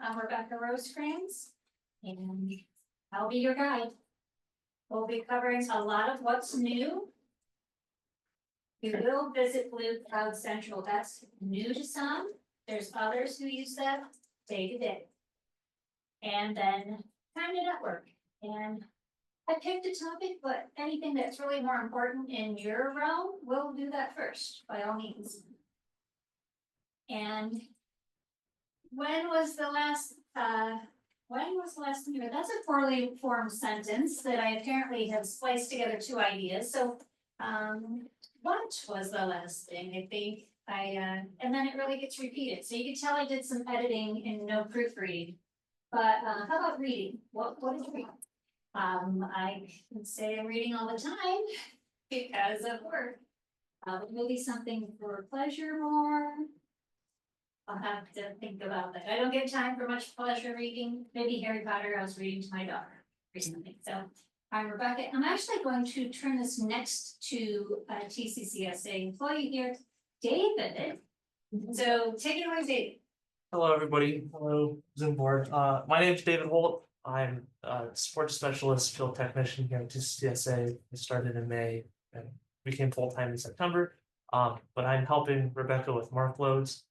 I'm Rebecca Rosecrans, and I'll be your guide. We'll be covering a lot of what's new. We will visit BLUEcloud Central. That's new to some. There's others who use that day to day. And then time to network. And I picked a topic, but anything that's really more important in your realm, we'll do that first, by all means. And when was the last year? That's a poorly formed sentence that I apparently have spliced together two ideas. So, what was the last thing? I think and then it really gets repeated. So you can tell I did some editing and no proofreading. But how about reading? What is reading? I can say I'm reading all the time because of work. Maybe something for pleasure more. I'll have to think about that. I don't get time for much pleasure reading. Maybe Harry Potter, I was reading to my daughter recently. So I'm Rebecca. I'm actually going to turn this next to a TCCSA employee here, David. So take it away, David. Hello, everybody. Hello, Zoom board. My name is David Holt. I'm a sports specialist, field technician here at TCCSA. I started in May and became full-time in September. But I'm helping Rebecca with mark loads.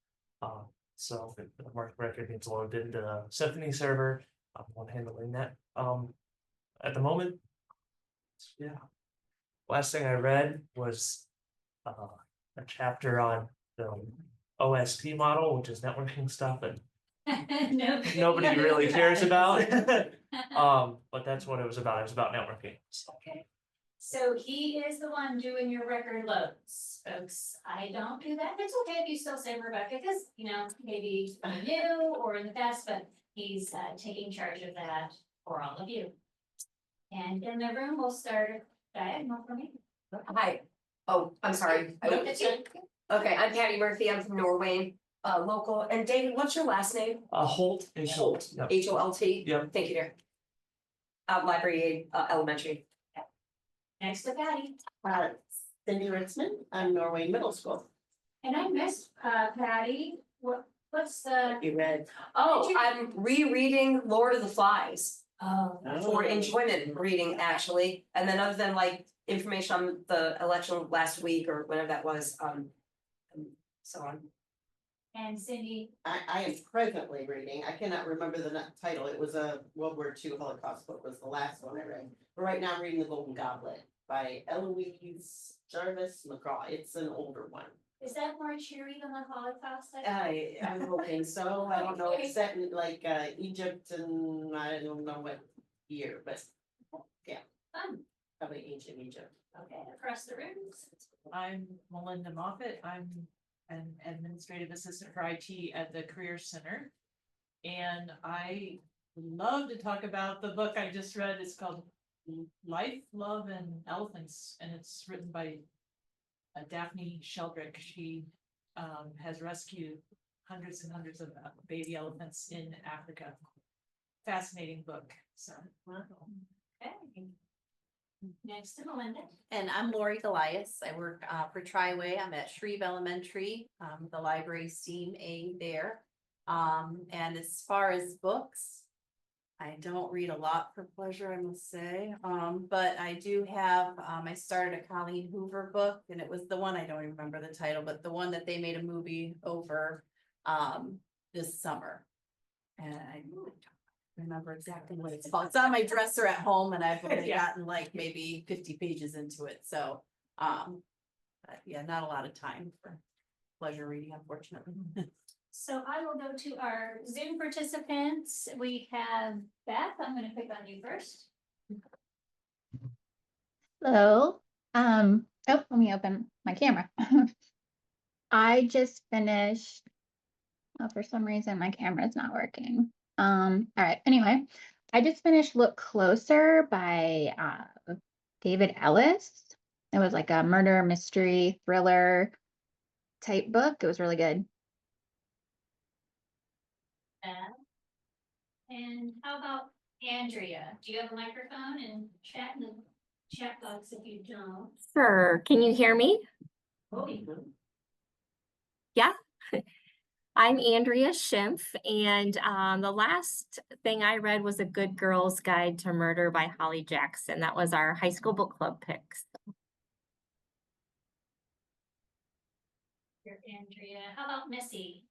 So the mark record needs loaded into the Symphony server. I'm handling that. At the moment, yeah. Last thing I read was a chapter on the OSP model, which is networking stuff that nobody really cares about. But that's what it was about. It was about networking. Okay. So he is the one doing your record loads, folks. I don't do that. It's okay if you still say Rebecca, because maybe new or in the past, but he's taking charge of that for all of you. And in the room, we'll start diagonal for me. Hi. Oh, I'm sorry. Okay, I'm Patty Murphy. I'm from Norway, local. And David, what's your last name? Holt. Holt. Yep. H-O-L-T. Yep. Thank you, dear. Library aide, elementary. Next to Patty. Cindy Ritzman, I'm Norway Middle School. And I missed Patty. What's the? You read. Oh, I'm rereading Lord of the Flies Oh. for enjoyment reading, actually. And then other than like information on the election last week or whenever that was, so on. And Cindy. I am presently reading, I cannot remember the title, it was a World War II Holocaust book, was the last one I read. But right now I'm reading The Golden Goblet by Eloise Jarvis McGraw, it's an older one. Is that more cheery than the Holocaust? I'm hoping so, I don't know, it's set in like Egypt and I don't know what year, but yeah, Fun. probably ancient Egypt. Okay, across the room. I'm Melinda Moffett. I'm an administrative assistant for IT at the Career Center. And I love to talk about the book I just read. It's called Life, Love, and Elephants. And it's written by Daphne Sheldrick. She has rescued hundreds and hundreds of baby elephants in Africa. Fascinating book. So, Okay. Next to Melinda. And I'm Lori Golias. I work for Triway. I'm at Shreve Elementary, the library STEAM aide there. And as far as books, I don't read a lot for pleasure, I must say. But I do have, I started a Colleen Hoover book, and it was the one, I don't even remember the title, but the one that they made a movie over this summer. And I really don't remember exactly what it's called. It's on my dresser at home, and I've only gotten like maybe 50 pages into it. So, but yeah, not a lot of time for pleasure reading, unfortunately. So I will go to our Zoom participants. We have Beth. I'm going to pick on you first. Hello. Oh, let me open my camera. I just finished. Oh, for some reason my camera is not working. All right. Anyway, I just finished Look Closer by David Ellis. It was like a murder mystery thriller type book. It was really good. And how about Andrea? Do you have a microphone and chat in the chat box if you don't? Sure. Can you hear me? Oh, you do. Yeah. I'm Andrea Schimpf, and the last thing I read was A Good Girl's Guide to Murder by Holly Jackson. That was our high school book club picks. Here, Andrea, how about Missy?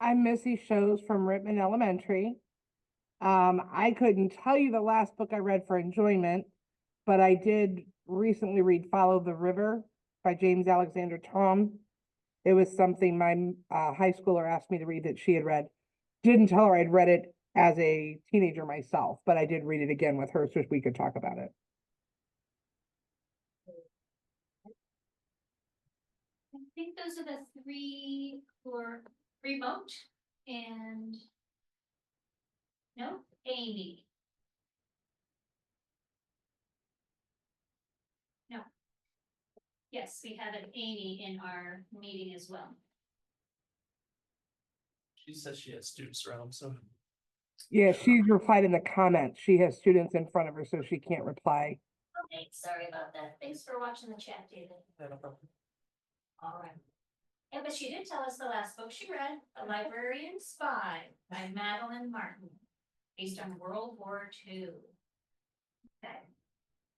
I'm Missy Shows from Rittman Elementary. I couldn't tell you the last book I read for enjoyment, but I did recently read Follow the River by James Alexander Tom. It was something my high schooler asked me to read that she had read. Didn't tell her I'd read it as a teenager myself, but I did read it again with her so we could talk about it. I think those are the three who are remote and no, Amy. No. Yes, we have an Amy in our meeting as well. She says she has students around, so. Yeah, she's replied in the comments. She has students in front of her, so she can't reply. Okay, sorry about that. Thanks for watching the chat, David. Yeah, no problem. All right. Yeah, but she did tell us the last book she read, The Librarian Spy by Madeline Martin, based on World War II. Okay.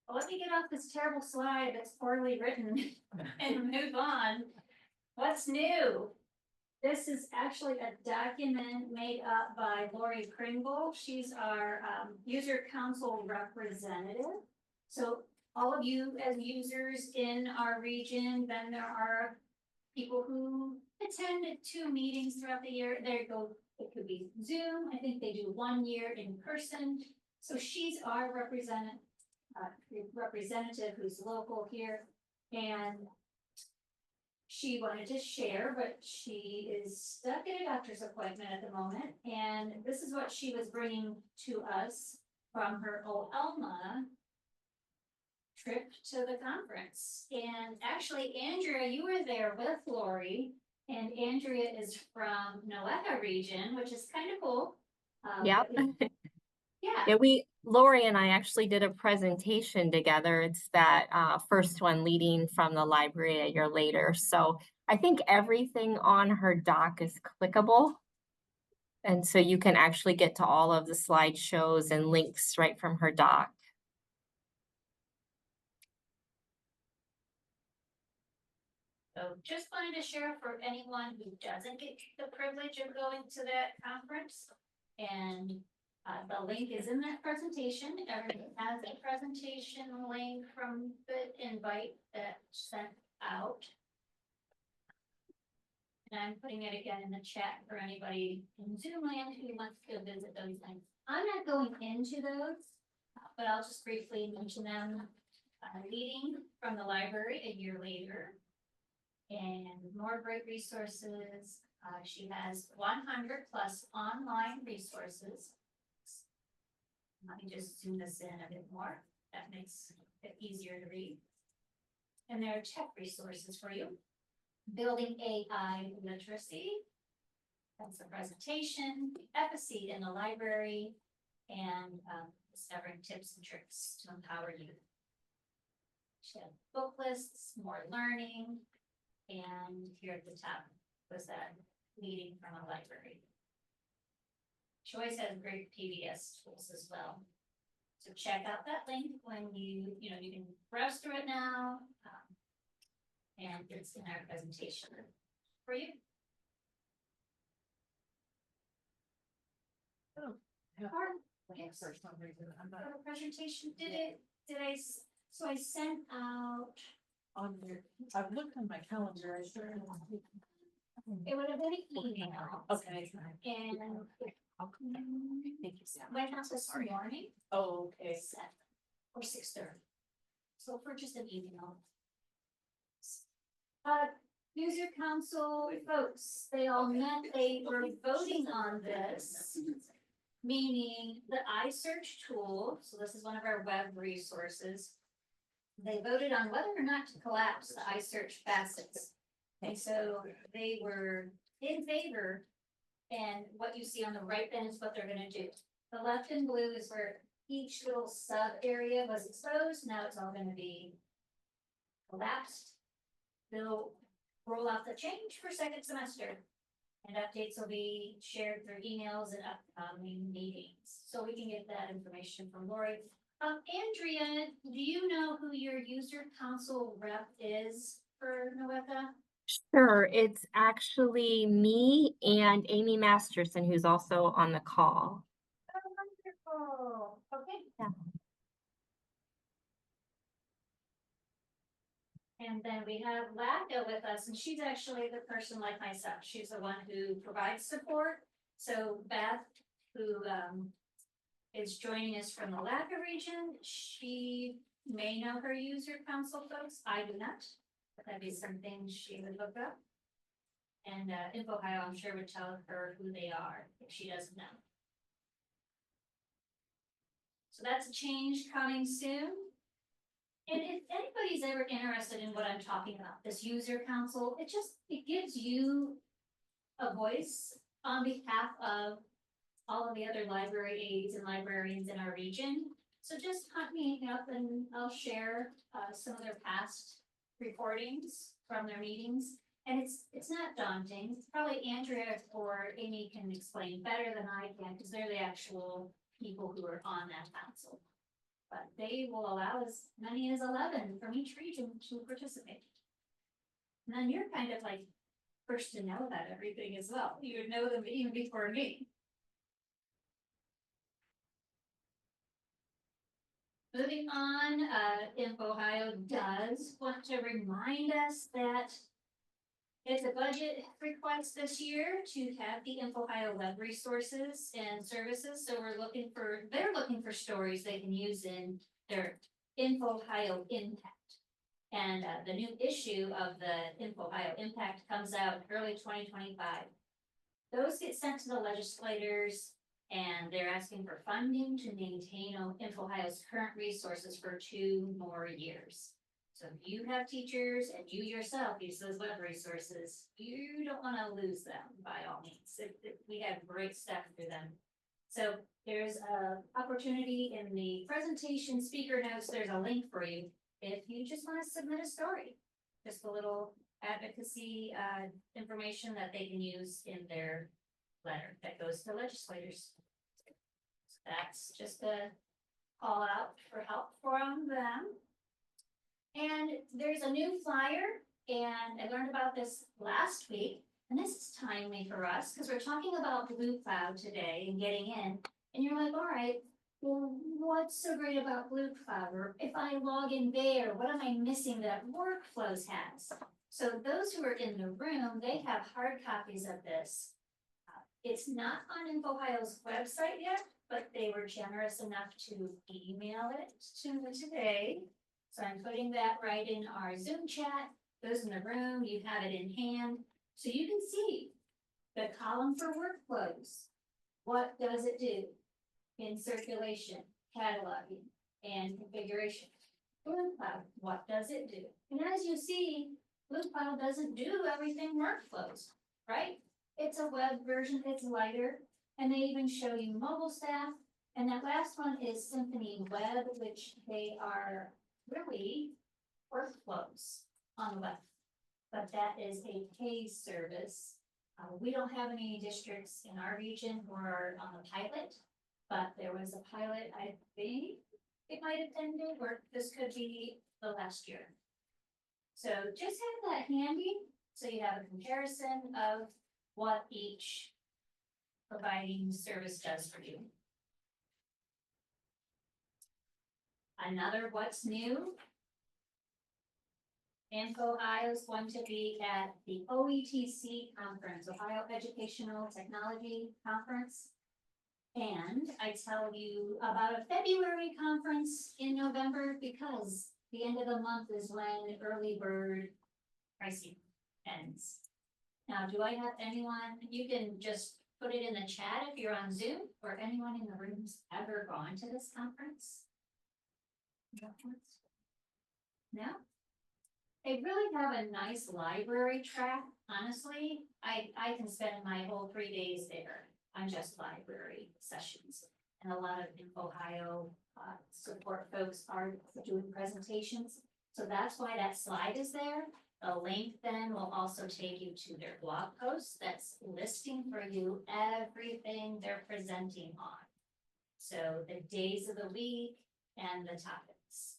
Well, let me get off this terrible slide that's poorly written and move on. What's new? This is actually a document made up by Lori Pringle. She's our user council representative. So all of you as users in our region, then there are people who attended 2 meetings throughout the year. There you go. It could be Zoom. I think they do 1 year in person. So she's our representative who's local here. And she wanted to share, but she is stuck at a doctor's appointment at the moment. And this is what she was bringing to us from her Alma trip to the conference. And actually, Andrea, you were there with Lori, and Andrea is from Noetta region, which is kind of cool. Yep. Yeah. Yeah, Lori and I actually did a presentation together. It's that first one leading from the library a year later. So I think everything on her doc is clickable. And so you can actually get to all of the slideshows and links right from her doc. So just wanted to share for anyone who doesn't get the privilege of going to that conference. And the link is in that presentation. Everyone has a presentation link from the invite that sent out. And I'm putting it again in the chat for anybody in Zoom land who wants to visit those links. I'm not going into those, but I'll just briefly mention them. Leading from the library a year later. And more great resources. She has 100 plus online resources. Let me just zoom this in a bit more. That makes it easier to read. And there are tech resources for you. Building AI literacy. That's the presentation, efficacy in the library, and discovering tips and tricks to empower you. She had book lists, more learning, and here at the top was that leading from a library. She always has great PBS tools as well. So check out that link when you can browse through it now. And it's in our presentation for you. Oh, yeah. Okay. For some reason, I'm not For the presentation, so I sent out, on your, I've looked on my calendar, I sure. it would have been an email. Okay. And Thank you, Sam. went out this morning. Oh, okay. 7 or 6:30. So for just an email. User council folks, they all met, they were voting on this. Meaning the iSearch tool, so this is one of our web resources. They voted on whether or not to collapse the iSearch facets. And so they were in favor. And what you see on the right then is what they're gonna do. The left in blue is where each little sub area was exposed. Now it's all gonna be collapsed. they'll roll out the change for second semester. And updates will be shared through emails and upcoming meetings, so we can get that information from Lori. Andrea, do you know who your user council rep is for NOECA? Sure, it's actually me and Amy Masterson, who's also on the call. Oh, wonderful. Okay. Yeah. And then we have Laka with us, and she's actually the person like myself. She's the one who provides support. So Beth, who is joining us from the Laka region, she may know her user council folks. I do not, but that'd be something she would look up. And InfoHio, I'm sure, would tell her who they are if she doesn't know. So that's a change coming soon. And if anybody's ever interested in what I'm talking about, this user council, it gives you a voice on behalf of all of the other library aides and librarians in our region. So just hunt me up and I'll share some of their past recordings from their meetings. And it's not daunting. It's probably Andrea or Amy can explain better than I can, because they're the actual people who are on that council. But they will allow as many as 11 from each region to participate. And then you're kind of like first to know about everything as well. You would know them even before me. Moving on, InfoHio does want to remind us that it's a budget request this year to have the InfoHio web resources and services. So they're looking for stories they can use in their InfoHio Impact. And the new issue of the InfoHio Impact comes out early 2025. Those get sent to the legislators, and they're asking for funding to maintain InfoHio's current resources for 2 more years. So if you have teachers and you yourself use those web resources, you don't want to lose them by all means. We have great stuff through them. So there's an opportunity in the presentation speaker notes. There's a link for you if you just want to submit a story. Just a little advocacy information that they can use in their letter that goes to legislators. So that's just a call out for help from them. And there's a new flyer, and I learned about this last week, and this is timely for us because we're talking about BLUEcloud today and getting in, and you're like, all right, well, what's so great about BLUEcloud? Or if I log in there, what am I missing that Workflows has? So those who are in the room, they have hard copies of this. It's not on InfoHio's website yet, but they were generous enough to email it to me today. So I'm putting that right in our Zoom chat. Those in the room, you have it in hand. So you can see the column for workflows. What does it do in circulation, cataloging, and configuration? BLUEcloud, what does it do? And as you see, BLUEcloud doesn't do everything workflows, right? It's a web version, it's lighter, and they even show you mobile staff. And that last one is Symphony Web, which they are really workflows on the web, but that is a paid service. We don't have any districts in our region who are on the pilot, but there was a pilot, I think it might have ended, or this could be the last year. So just have that handy so you have a comparison of what each providing service does for you. Another what's new. InfoHio is going to be at the OETC conference, Ohio Educational Technology Conference. And I tell you about a February conference in November because the end of the month is when early bird pricing ends. Now, do I have anyone, you can just put it in the chat if you're on Zoom, or anyone in the room's ever gone to this conference? No? They really have a nice library track. Honestly, I can spend my whole 3 days there on just library sessions. And a lot of InfoHio support folks are doing presentations. So that's why that slide is there. A link then will also take you to their blog post that's listing for you everything they're presenting on. So the days of the week and the topics.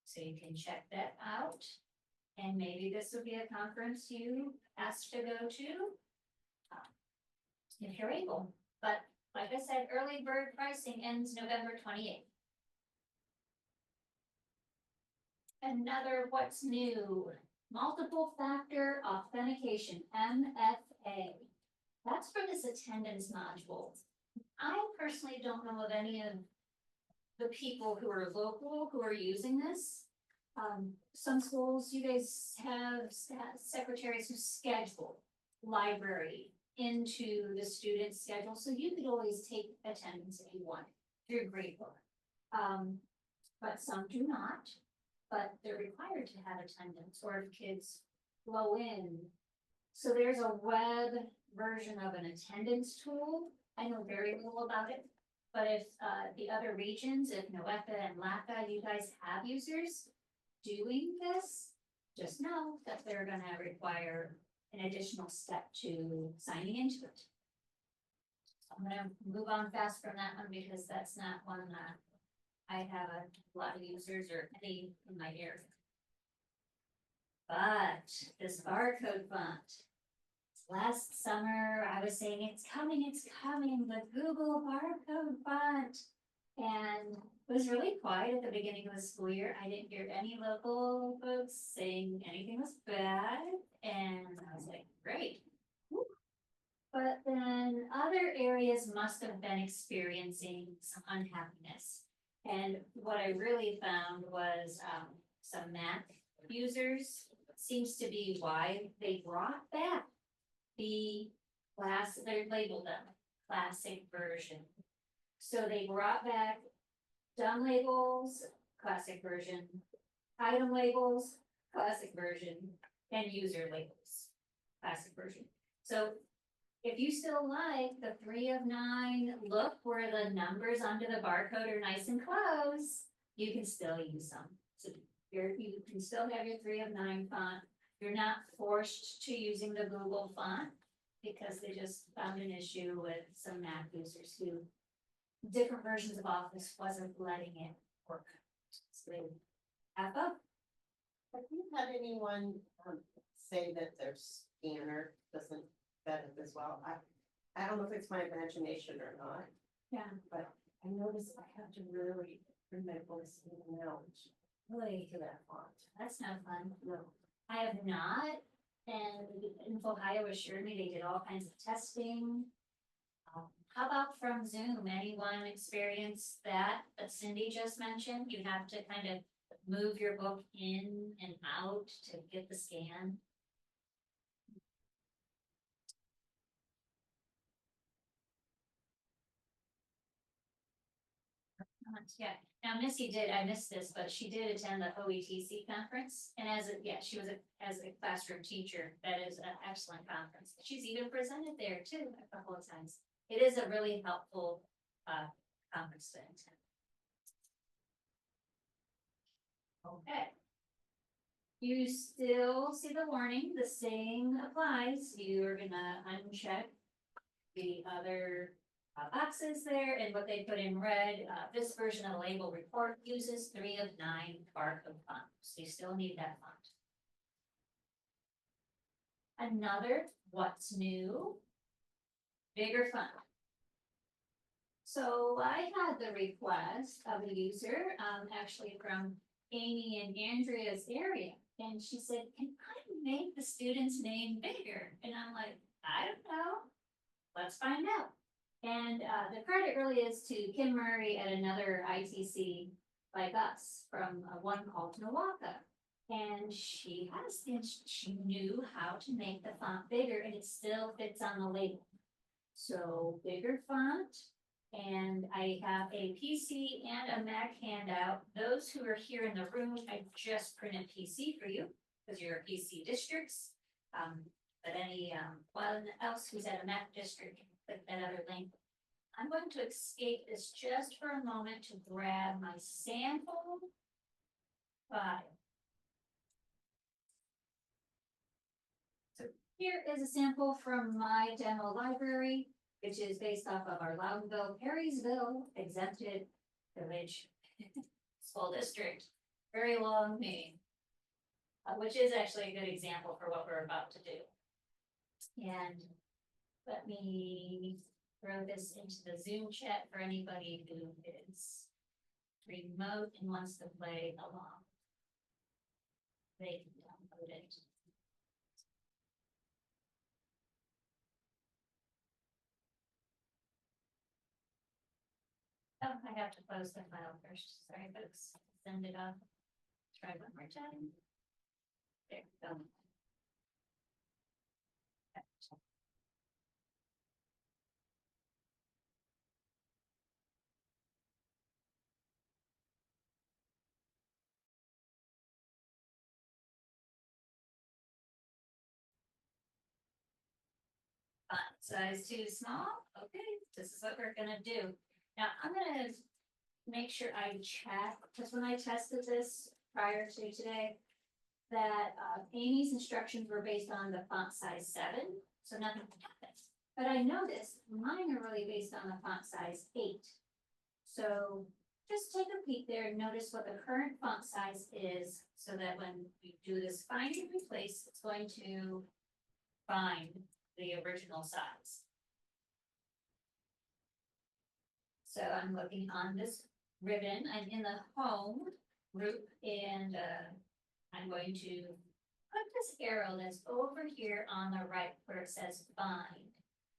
So you can check that out. And maybe this would be a conference you asked to go to. If you're able, but like I said, early bird pricing ends November 28th. Another what's new, multiple factor authentication, MFA. That's for this attendance module. I personally don't know of any of the people who are local who are using this. Some schools, you guys have secretaries who schedule library into the student schedule, so you could always take attendance if you want through Gradebook. But some do not, but they're required to have attendance, or if kids flow in. So there's a web version of an attendance tool. I know very little about it, but if the other regions, if NOEFA and LACA, you guys have users doing this, just know that they're gonna require an additional step to signing into it. I'm gonna move on fast from that one because that's not one that I have a lot of users or any in my area. But this barcode font, last summer I was saying it's coming, the Google barcode font. And it was really quiet at the beginning of the school year. I didn't hear any local folks saying anything was bad. And I was like, great. Whew. But then other areas must have been experiencing some unhappiness. And what I really found was some Mac users seems to be why they brought back the class, they labeled them classic version. So they brought back dumb labels, classic version, item labels, classic version, and user labels, classic version. So if you still like the 3 of 9 look where the numbers under the barcode are nice and close, you can still use them. So you can still have your 3 of 9 font. You're not forced to using the Google font because they just found an issue with some Mac users who different versions of Office wasn't letting it work. So they have up. Have you had anyone say that their scanner doesn't set up as well? I don't know if it's my imagination or not, Yeah, but I notice I have to really bring my voice in and out really, to that font. that's not fun. No. I have not, and InfoHio assured me they did all kinds of testing. How about from Zoom? Anyone experience that Cindy just mentioned? You have to kind of move your book in and out to get the scan. Yeah, now Missy did, I missed this, but she did attend the OETC conference, and she was as a classroom teacher, that is an excellent conference. She's even presented there too a couple of times. It is a really helpful conference to attend. Okay. You still see the warning, the same applies, you're gonna uncheck the other boxes there, and what they put in red, this version of the label report uses 3 of 9 barcode font, so you still need that font. Another, what's new? Bigger font. So I had the request of a user, actually from Amy and Andrea's area, and she said, can I make the student's name bigger? And I'm like, I don't know, let's find out. And the credit really is to Kim Murray at another ITC like us from one called Nawaka. And she knew how to make the font bigger and it still fits on the label. So bigger font, and I have a PC and a Mac handout. Those who are here in the room, I just printed PC for you because you're a PC districts. But anyone else who's at a Mac district, click that other link. I'm going to escape this just for a moment to grab my sample file. Here is a sample from my demo library, which is based off of our Loudonville, Perrysville exempted village school district. Very long name. Which is actually a good example for what we're about to do. And let me throw this into the Zoom chat for anybody who is remote and wants to play along. They can download it. Oh, I have to close the file first. Sorry, folks. Send it up. Try one more time. There we go. Font size too small. Okay, this is what we're gonna do. Now I'm gonna make sure I check, because when I tested this prior to today, that Amy's instructions were based on the font size 7, so nothing happened. But I noticed mine are really based on the font size 8. So just take a peek there and notice what the current font size is, so that when we do this find and replace, it's going to find the original size. So I'm looking on this ribbon, I'm in the home group, and I'm going to put this arrow that's over here on the right where it says bind.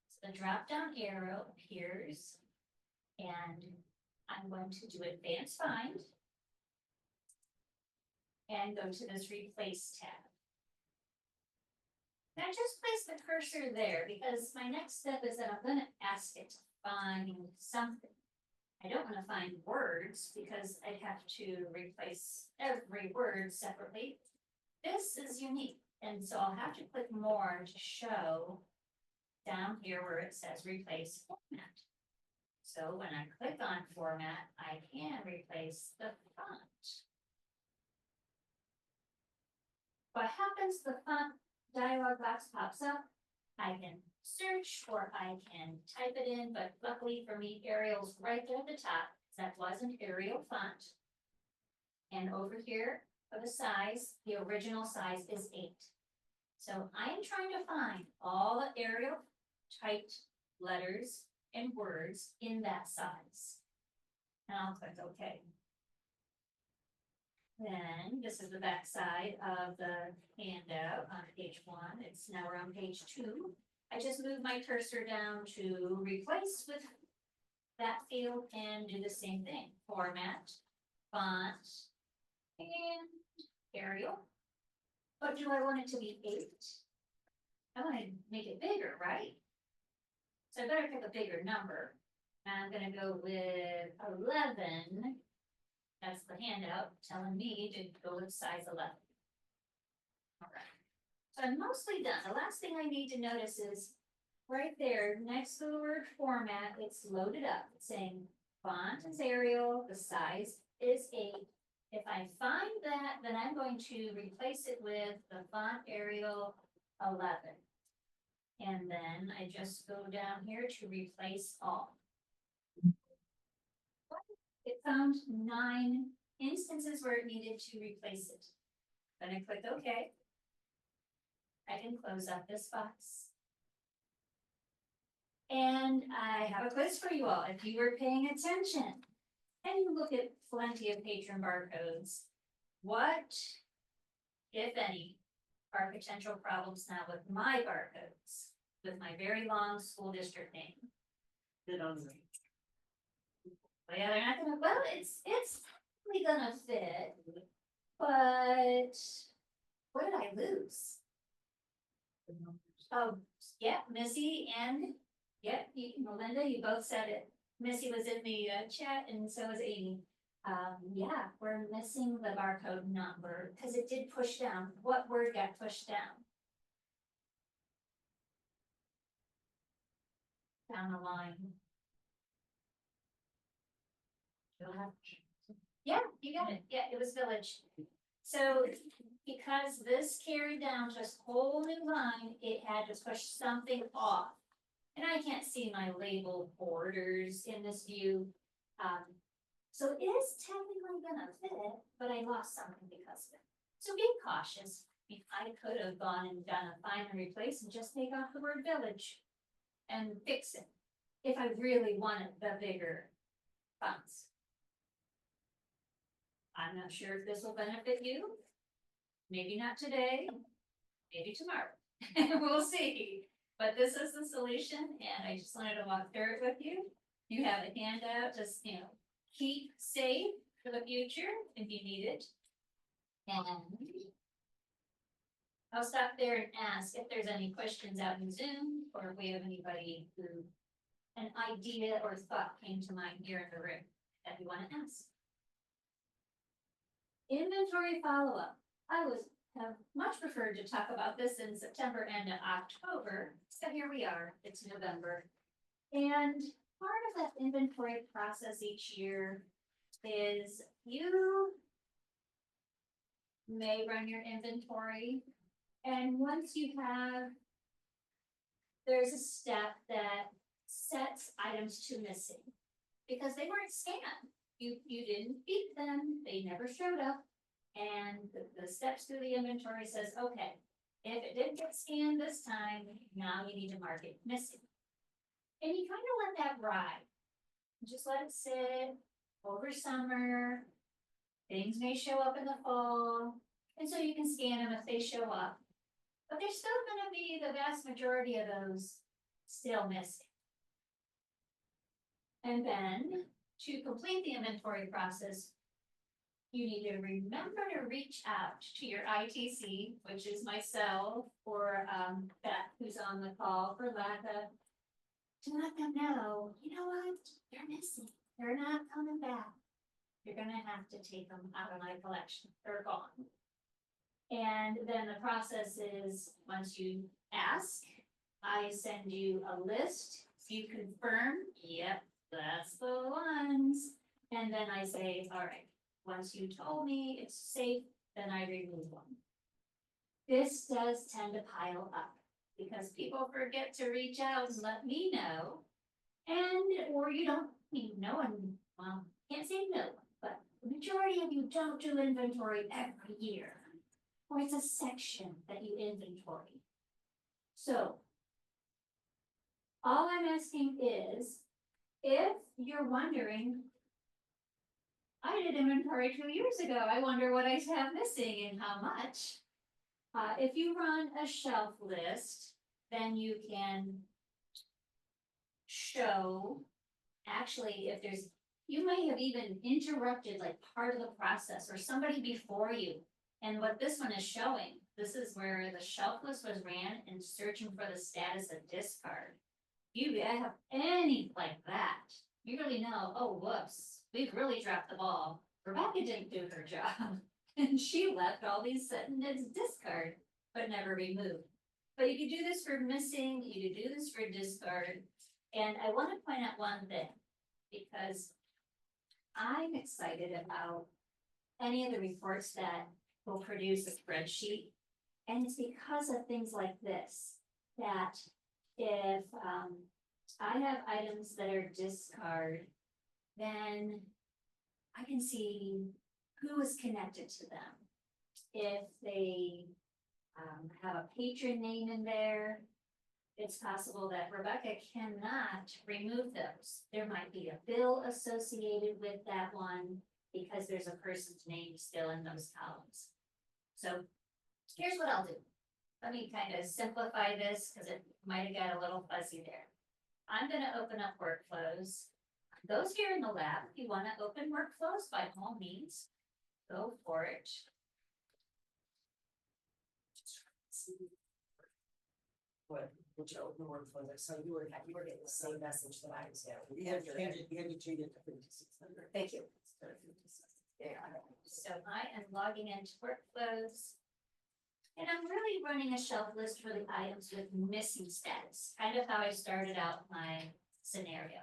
So the drop down arrow appears, and I'm going to do advanced find and go to this replace tab. Now just place the cursor there, because my next step is that I'm going to ask it to find something. I don't want to find words because I'd have to replace every word separately. This is unique, and so I'll have to click more to show down here where it says replace format. So when I click on format, I can replace the font. What happens, the font dialog box pops up. I can search or I can type it in, but luckily for me, Arial's right there at the top. That was an Arial font. And over here for the size, the original size is 8. So I am trying to find all the Arial typed letters and words in that size. And I'll click OK. Then this is the back side of the handout on page 1. It's now we're on page 2. I just move my cursor down to replace with that field and do the same thing. Format, font, and Arial. But do I want it to be 8? I want to make it bigger, right? So I better pick a bigger number. I'm going to go with 11. That's the handout telling me to go with size 11. All right. So I'm mostly done. The last thing I need to notice is right there next to the word format, it's loaded up. It's saying font is Arial, the size is 8. If I find that, then I'm going to replace it with the font Arial 11. And then I just go down here to replace all. It found 9 instances where it needed to replace it. Then I click OK. I can close up this box. And I have a quiz for you all. If you were paying attention and you look at plenty of patron barcodes, what, if any, are potential problems now with my barcodes, with my very long school district name? Good on me. Well, yeah, they're not gonna, well, it's probably gonna fit, but what did I lose? Oh, yeah, Missy and, yeah, Melinda, you both said it. Missy was in the chat and so was Amy. Yeah, we're missing the barcode number because it did push down. What word got pushed down? Down the line. You'll have, yeah, you got it. Yeah, it was village. So because this carried down to a whole new line, it had to push something off. And I can't see my label borders in this view. So it is technically gonna fit, but I lost something because of it. So be cautious. I could have gone and done a find and replace and just take off the word village and fix it, if I really wanted the bigger fonts. I'm not sure if this will benefit you. Maybe not today, maybe tomorrow. We'll see. But this is the solution, and I just wanted to walk through it with you. You have a handout, just, keep safe for the future if you need it. And I'll stop there and ask if there's any questions out in Zoom, or if we have anybody who an idea or thought came to mind here in the room that you want to ask. Inventory follow-up. I have much preferred to talk about this in September and October, so here we are, it's November. And part of that inventory process each year is you may run your inventory, and once you have, there's a step that sets items to missing because they weren't scanned. You didn't beat them, they never showed up. And the steps through the inventory says, okay, if it didn't get scanned this time, now you need to mark it missing. And you kind of let that ride. Just let it sit over summer. Things may show up in the fall. And so you can scan them if they show up. But there's still gonna be the vast majority of those still missing. And then to complete the inventory process, you need to remember to reach out to your ITC, which is myself, or Beth, who's on the call, for LACA, to let them know, you know what, they're missing. They're not coming back. You're gonna have to take them out of my collection. They're gone. And then the process is, once you ask, I send you a list. You confirm, yep, that's the ones. And then I say, all right, once you told me it's safe, then I remove them. This does tend to pile up because people forget to reach out and let me know. And, or you don't, no one, well, can't say no, but the majority of you don't do inventory every year. Or it's a section that you inventory. So, all I'm asking is, if you're wondering, I did inventory 2 years ago, I wonder what I have missing and how much. If you run a shelf list, then you can show, actually, if there's, you may have even interrupted like part of the process or somebody before you. And what this one is showing, this is where the shelf list was ran and searching for the status of discard. You have any like that, you really know, oh, whoops, we've really dropped the ball. Rebecca didn't do her job. And she left all these sitting as discard, but never removed. But you can do this for missing, you can do this for discard. And I want to point out one thing, because I'm excited about any of the reports that will produce a spreadsheet. And it's because of things like this, that if I have items that are discard, then I can see who is connected to them. If they have a patron name in there, it's possible that Rebecca cannot remove those. There might be a bill associated with that one because there's a person's name still in those columns. So here's what I'll do. Let me kind of simplify this because it might have got a little fuzzy there. I'm going to open up workflows. Those here in the lab, if you want to open workflows, by all means, go for it. Which open workflow, so you were getting the same message that I was getting. You had to change it to 5600. Thank you. There. So I am logging into workflows. And I'm really running a shelf list for the items with missing status, kind of how I started out my scenario.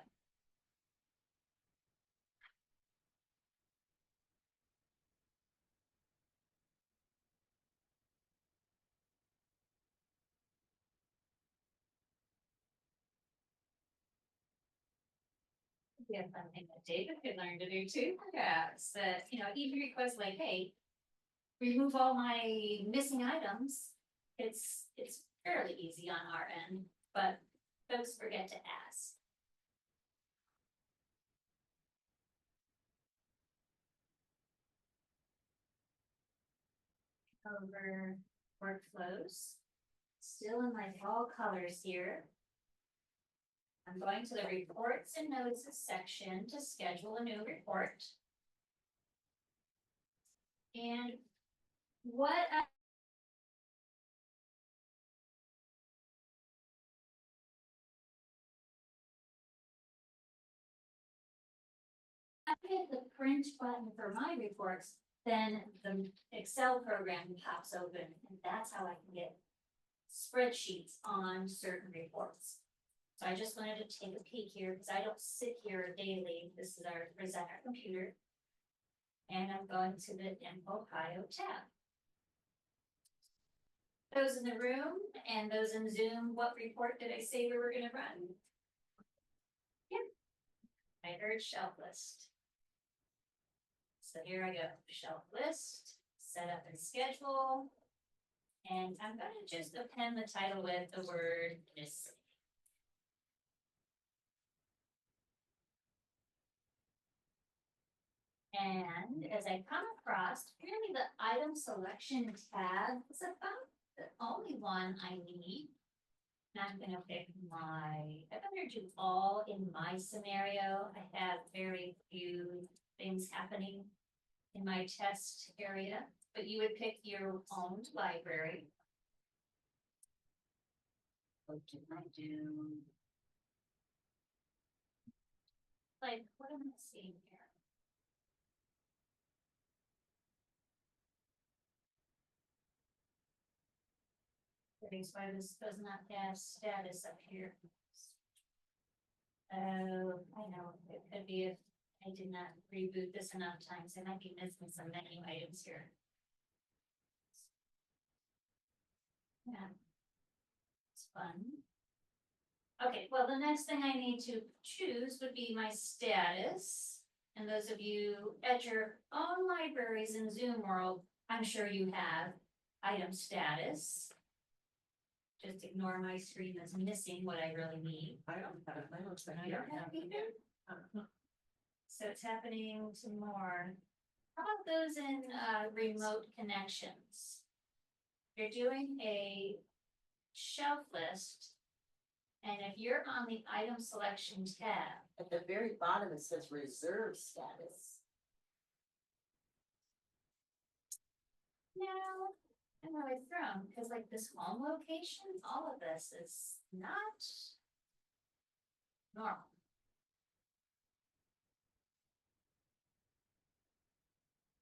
Yeah, fun thing that David could learn to do too, perhaps, that, even requests like, hey, remove all my missing items. It's fairly easy on our end, but folks forget to ask. Over workflows, still in my fall colors here. I'm going to the reports and notes section to schedule a new report. And what I hit the print button for my reports, then the Excel program pops open, and that's how I can get spreadsheets on certain reports. So I just wanted to take a peek here because I don't sit here daily. This is our presenter computer. And I'm going to the Info Ohio tab. Those in the room and those in Zoom, what report did I say we were going to run? Yeah, I heard shelf list. So here I go, shelf list, set up and schedule. And I'm going to just append the title with the word missing. And as I come across, really the item selection tab is about the only one I need. And I'm gonna pick I better do all in my scenario. I have very few things happening in my test area, but you would pick your own library. What did I do? Like, what am I seeing here? That's why this does not have status up here. Oh, I know, it could be if I did not reboot this enough times, I might be missing some menu items here. Yeah. It's fun. Okay, well, the next thing I need to choose would be my status. And those of you at your own libraries in Zoom world, I'm sure you have item status. Just ignore my screen that's missing what I really need. I don't have it, I don't think I You don't have it either? So it's happening to more. How about those in remote connections? You're doing a shelf list. And if you're on the item selection tab, At the very bottom, it says reserve status. no, I'm really thrown, because like this home location, all of this is not normal.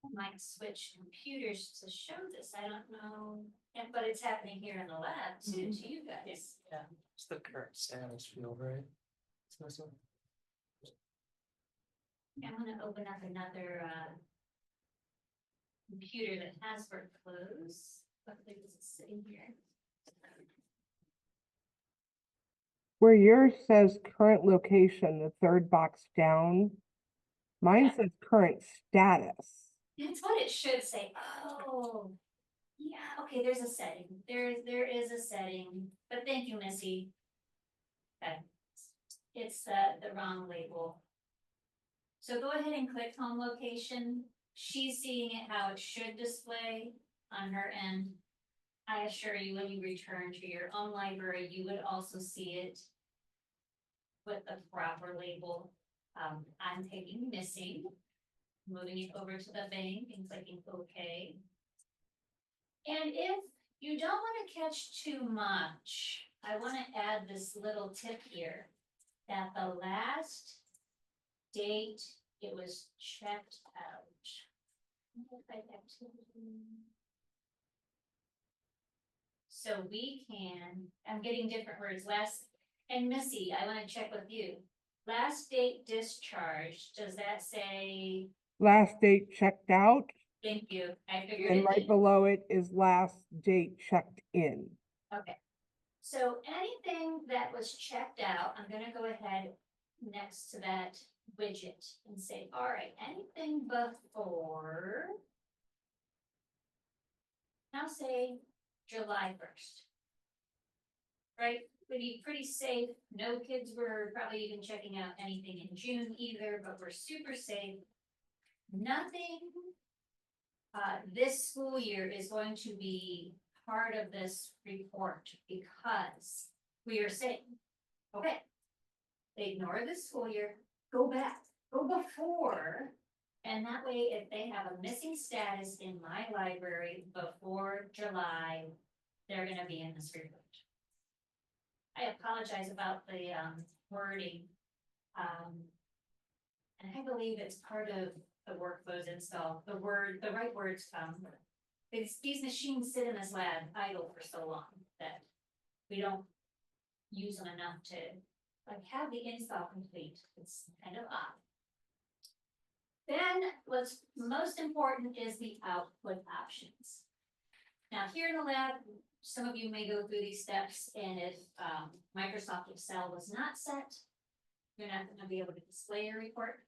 I might switch computers to show this, I don't know, but it's happening here in the lab too, to you guys. Yeah, it's the current status field, right? It's this one. I'm gonna open up another computer that has workflows. Hopefully this is sitting here. Where yours says current location, the third box down, mine Yeah. says current status. It's what it should say. Oh, yeah, okay, there's a setting. There is a setting, but thank you, Missy. Okay. It's the wrong label. So go ahead and click home location. She's seeing it how it should display on her end. I assure you, when you return to your own library, you would also see it with the proper label. I'm taking missing, moving it over to the bank and clicking OK. And if you don't want to catch too much, I want to add this little tip here that the last date it was checked out. So we can, I'm getting different words, and Missy, I want to check with you. Last date discharged, does that say, Last date checked out, thank you, I figured and it right did. below it is last date checked in. Okay, so anything that was checked out, I'm gonna go ahead next to that widget and say, all right, anything before. Now say July 1st. Right, would be pretty safe, no kids were probably even checking out anything in June either, but we're super safe. Nothing. This school year is going to be part of this report because we are saying, okay. Ignore this school year, go back, go before. And that way, if they have a missing status in my library before July, they're gonna be in this report. I apologize about the wording. And I believe it's part of the workflows install, the right words come. These machines sit in this lab idle for so long that we don't use them enough to like have the install complete. It's kind of odd. Then what's most important is the output options. Now here in the lab, some of you may go through these steps, and if Microsoft Excel was not set, you're not going to be able to display your report.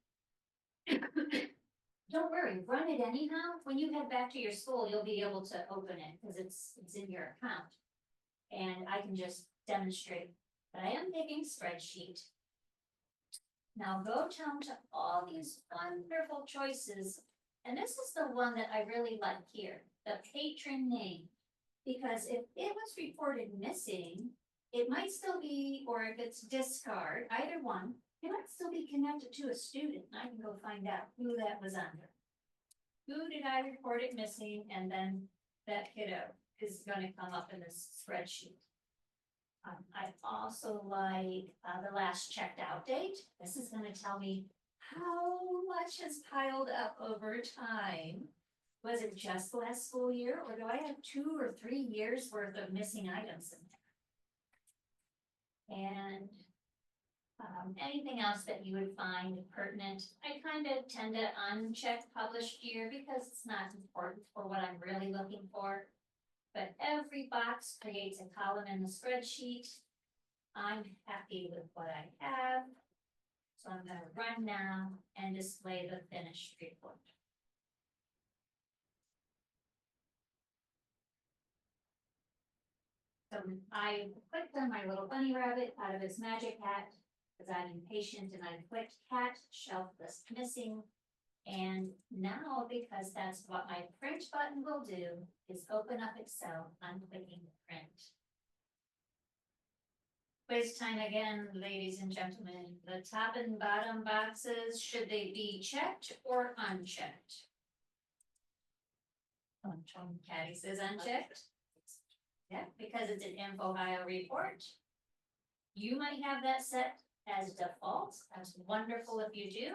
Don't worry, run it anyhow. When you head back to your school, you'll be able to open it because it's in your account. And I can just demonstrate that I am picking spreadsheet. Now go down to all these wonderful choices. And this is the one that I really like here, the patron name. Because if it was reported missing, it might still be, or if it's discard, either one, it might still be connected to a student. I can go find out who that was under. Who did I report it missing? And then that kiddo is going to come up in this spreadsheet. I also like the last checked out date. This is going to tell me how much has piled up over time. Was it just the last school year, or do I have 2 or 3 years worth of missing items in there? And anything else that you would find pertinent, I kind of tend to uncheck published year because it's not important for what I'm really looking for. But every box creates a column in the spreadsheet. I'm happy with what I have. So I'm going to run now and display the finished report. So I clicked on my little bunny rabbit out of his magic hat because I'm impatient, and I clicked cat shelf list missing. And now, because that's what my print button will do, is open up Excel, I'm clicking print. Quiz time again, ladies and gentlemen. The top and bottom boxes, should they be checked or unchecked? Patty says unchecked. Yeah, because it's an InfoBio report. You might have that set as default. That's wonderful if you do.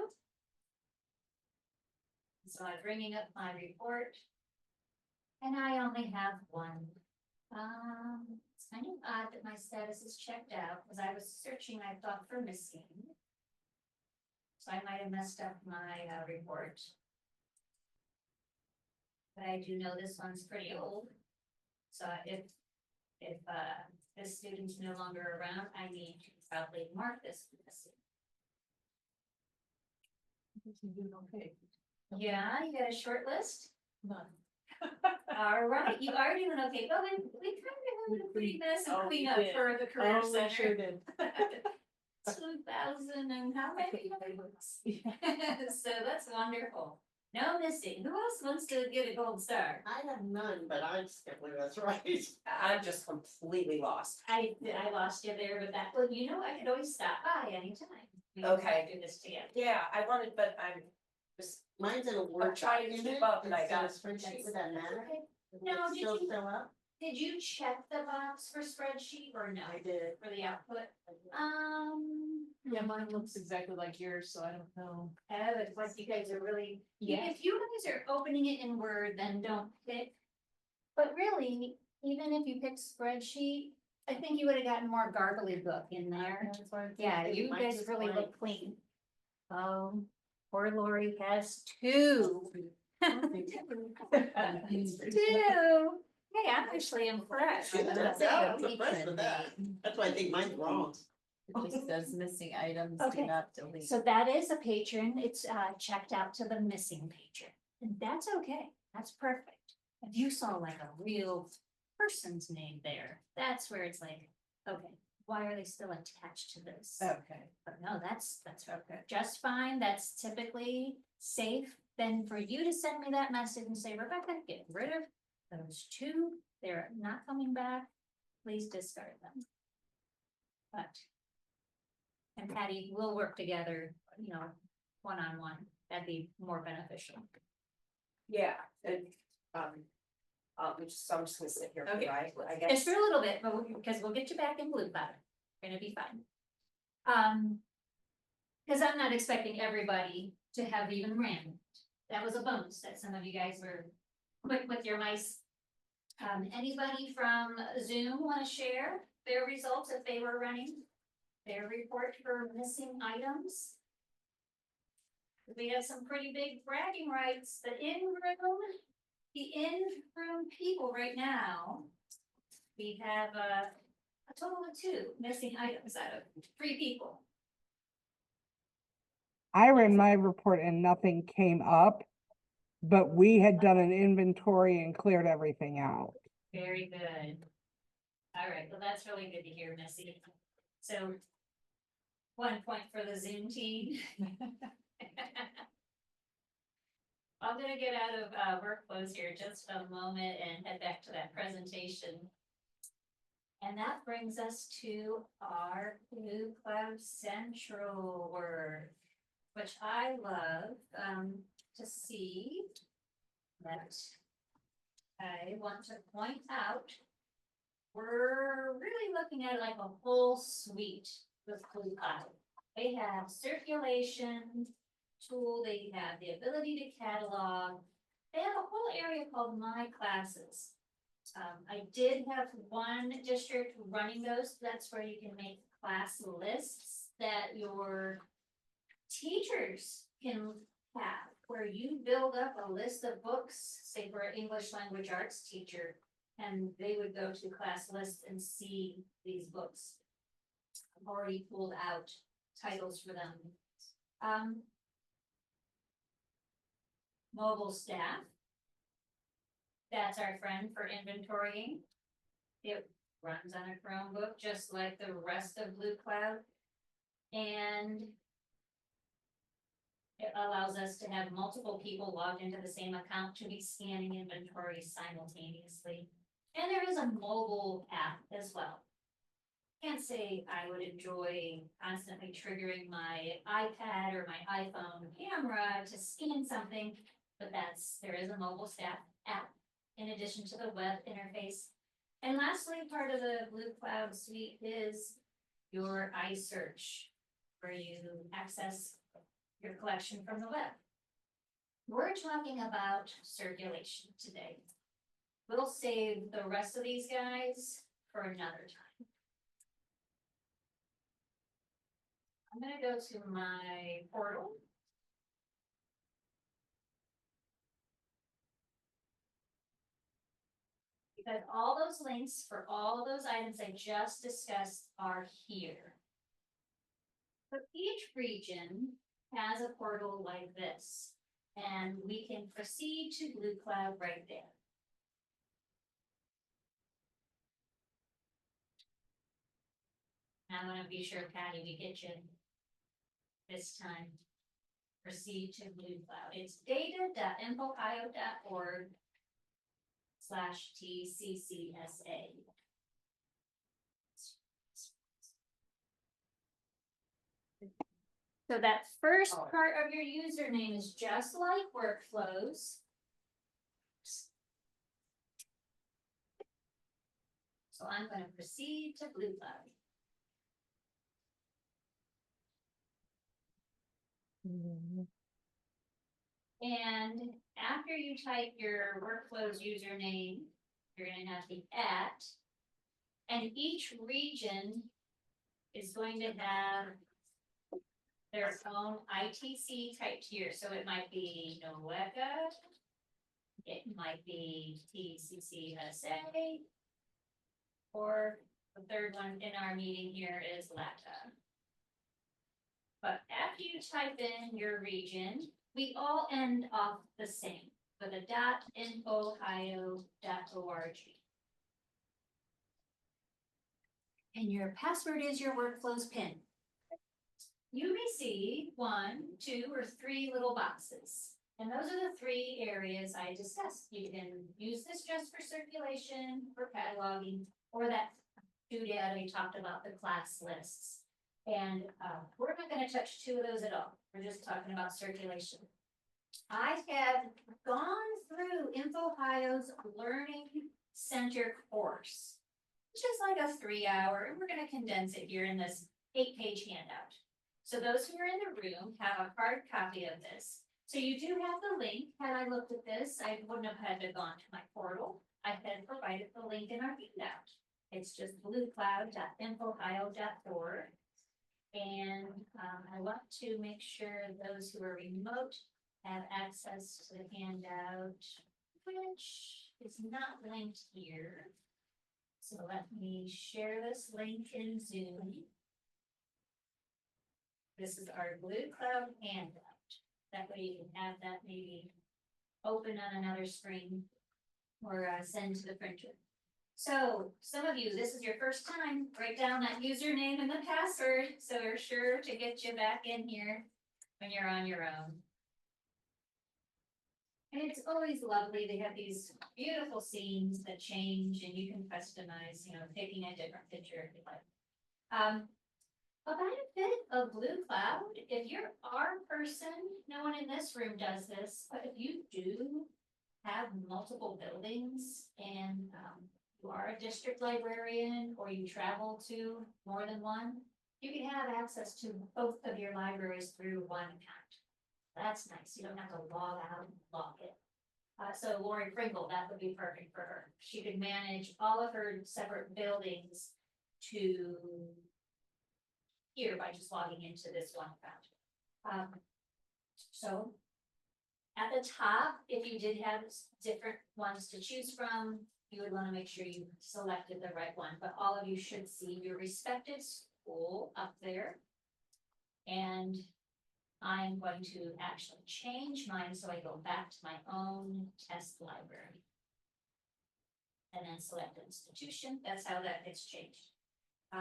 So I'm bringing up my report, and I only have one. It's kind of odd that my status is checked out because I was searching, I thought, for missing. So I might have messed up my report. But I do know this one's pretty old. So if this student's no longer around, I need to probably mark this missing. Okay. Yeah, you got a short list? None. All right, you are doing okay, but we kind of had a pretty messy cleanup did. for the career Oh, we center. sure did. 2000 and how many? Yeah. So that's wonderful. No missing. Who else wants to get a gold star? I have none, but I just can't believe that's right. I'm just completely lost. I lost you there with that. Well, you know, I could always stop by anytime. We can Okay. do this together. Yeah, I wanted, but I'm just, Mine's in a Word trying to keep document up, and I instead got- of spreadsheet. Would that matter? Okay. Would No, it did still you- show up? Did you check the box for spreadsheet or no? I did. For the output? Yeah, mine looks exactly like yours, so I don't know. Oh, it's like you guys are really, Yeah. if you guys are opening it in Word, then don't pick. But really, even if you pick spreadsheet, I think you would have gotten more gargly book in there. Yeah, you Mine's guys just really blank. look clean. Poor Lori has 2. 2. Hey, I'm actually impressed. I'm That's a impressed with that. That's why I think mine's wrong. It just says missing items, do Okay. not delete. So that is a patron, it's checked out to the missing patron, and that's okay, that's perfect. If you saw like a real person's name there, that's where it's like, okay, why are they still attached to this? Okay. But no, that's okay, just fine, that's typically safe. Then for you to send me that message and say, Rebecca, get rid of those two, they're not coming back, please discard them. But. And Patty, we'll work together, you know, one-on-one, that'd be more beneficial. Yeah, and, I'm just gonna sit here, Okay. right, I Just guess. for a little bit, but because we'll get you back in BLUEcloud, gonna be fine. Cause I'm not expecting everybody to have even ran. That was a bonus that some of you guys were quick with your mice. Anybody from Zoom wanna share their results if they were running? Their report for missing items? We have some pretty big bragging rights, the in-room people right now. We have a total of 2 missing items out of 3 people. I ran my report and nothing came up, but we had done an inventory and cleared everything out. Very good. All right, well, that's really good to hear, Missy. So 1 point for the Zoom team. I'm gonna get out of workflows here just a moment and head back to that presentation. And that brings us to our BLUEcloud Central work, which I love to see. That I want to point out, we're really looking at like a full suite with BLUEcloud. They have circulation tool, they have the ability to catalog. They have a whole area called My Classes. I did have one district running those, that's where you can make class lists that your teachers can have, where you build up a list of books, say for an English language arts teacher, and they would go to class lists and see these books. I've already pulled out titles for them. Mobile staff. That's our friend for inventorying. It runs on a Chromebook, just like the rest of BLUEcloud. And it allows us to have multiple people logged into the same account to be scanning inventory simultaneously. And there is a mobile app as well. Can't say I would enjoy constantly triggering my iPad or my iPhone camera to scan something, but there is a mobile staff app in addition to the web interface. And lastly, part of the BLUEcloud suite is your iSearch, where you access your collection from the web. We're talking about circulation today. We'll save the rest of these guys for another time. I'm gonna go to my portal. Because all those links for all of those items I just discussed are here. So each region has a portal like this, and we can proceed to BLUEcloud right there. I'm gonna be sure, Patty, we get you this time. Proceed to BLUEcloud. It's data.infoohio.org/TCCSA. So that first part of your username is just like workflows. So I'm going to proceed to BLUEcloud. And after you type your workflows username, you're going to have the @ and each region is going to have their own ITC typed here. So it might be NOECA, it might be TCCSA, or The third one in our meeting here is LATA. But after you type in your region, we all end off the same with a .infoohio.org. And your password is your workflow's PIN. You may see 1, 2, or 3 little boxes. And those are the 3 areas I discussed. You can use this just for circulation, for cataloging, or that doodad we talked about, the class lists. And we're not going to touch 2 of those at all. We're just talking about circulation. I have gone through InfoHio's Learning Center course, which is like a 3-hour, and we're going to condense it here in this 8-page handout. So those who are in the room have a hard copy of this. So you do have the link. Had I looked at this, I wouldn't have had to gone to my portal. I had provided the link in our handout. It's just bluecloud.infohio.org. And I want to make sure those who are remote have access to the handout, which is not linked here. So let me share this link in Zoom. This is our BLUEcloud handout. That way you can have that maybe open on another screen or send to the printer. So some of you, this is your first time, write down that username and the password, so we're sure to get you back in here when you're on your own. And it's always lovely to have these beautiful scenes that change and you can customize, taking a different picture if you like. A benefit of BLUEcloud, if you're our person, no one in this room does this, but if you do have multiple buildings and you are a district librarian or you travel to more than one, you can have access to both of your libraries through one account. That's nice. You don't have to log out and log in. So Lori Pringle, that would be perfect for her. She could manage all of her separate buildings to here by just logging into this one account. So at the top, if you did have different ones to choose from, you would want to make sure you selected the right one, but all of you should see your respective school up there. And I'm going to actually change mine so I go back to my own test library. And then select institution. That's how that gets changed.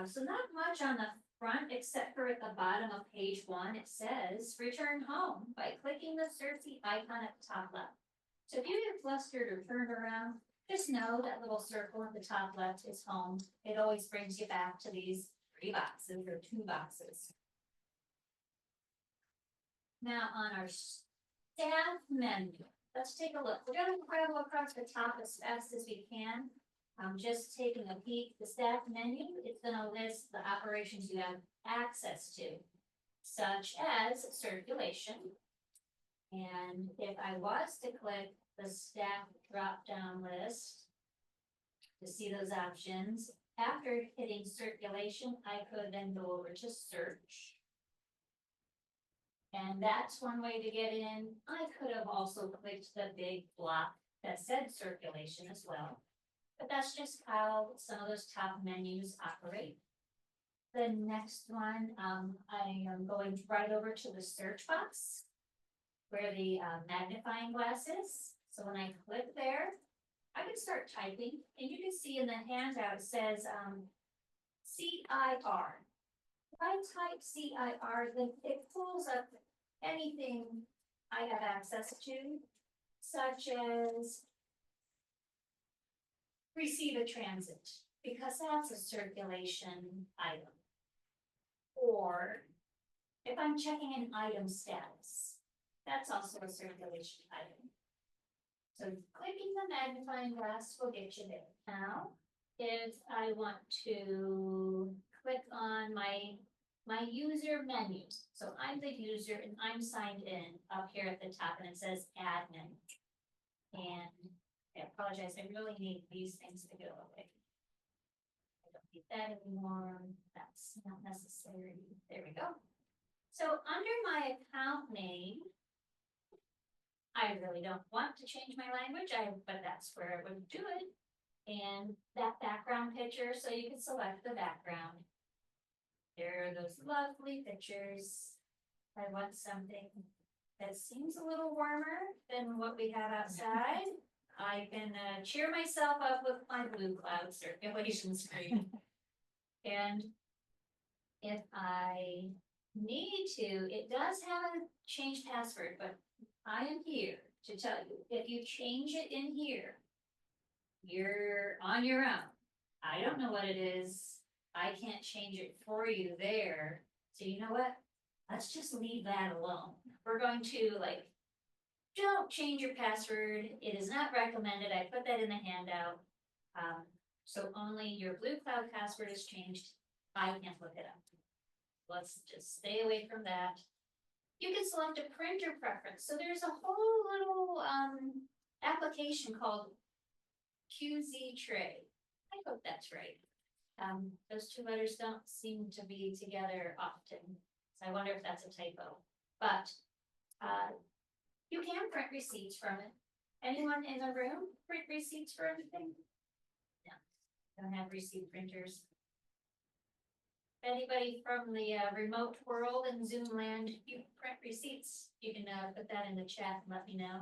So not much on the front, except for at the bottom of page 1, it says return home by clicking the Cersei icon at the top left. So if you get flustered or turned around, just know that little circle at the top left is home. It always brings you back to these 3 boxes or 2 boxes. Now on our staff menu, let's take a look. We're going to travel across the top as fast as we can. I'm just taking a peek. The staff menu, it's going to list the operations you have access to, such as circulation. And if I was to click the staff drop-down list to see those options, after hitting circulation, I could then go over to search. And that's one way to get in. I could have also clicked the big block that said circulation as well. But that's just how some of those top menus operate. The next one, I am going right over to the search box where the magnifying glass is. So when I click there, I can start typing, and you can see in the handout it says CIR. If I type CIR, then it pulls up anything I have access to, such as receive a transit, because that's a circulation item. Or if I'm checking an item status, that's also a circulation item. So clicking the magnifying glass will get you there. Now, if I want to click on my user menu, so I'm the user and I'm signed in up here at the top and it says admin. And I apologize, I really need these things to go away. I don't need that anymore. That's not necessary. There we go. So under my account name, I really don't want to change my language, but that's where I would do it. and that background picture, so you can select the background. There are those lovely pictures. I want something that seems a little warmer than what we have outside. I can cheer myself up with my BLUEcloud circulation screen. And if I need to, it does have a change password, but I am here to tell you, if you change it in here, you're on your own. I don't know what it is. I can't change it for you there. So you know what? Let's just leave that alone. We're going to don't change your password. It is not recommended. I put that in the handout. So only your BLUEcloud password is changed. I can't look it up. Let's just stay away from that. You can select a printer preference. So there's a whole little application called QZ Tray. I hope that's right. Those two letters don't seem to be together often. So I wonder if that's a typo. But you can print receipts from it. Anyone in the room print receipts for anything? No, don't have receipt printers. Anybody from the remote world in Zoom land, you print receipts, you can put that in the chat and let me know.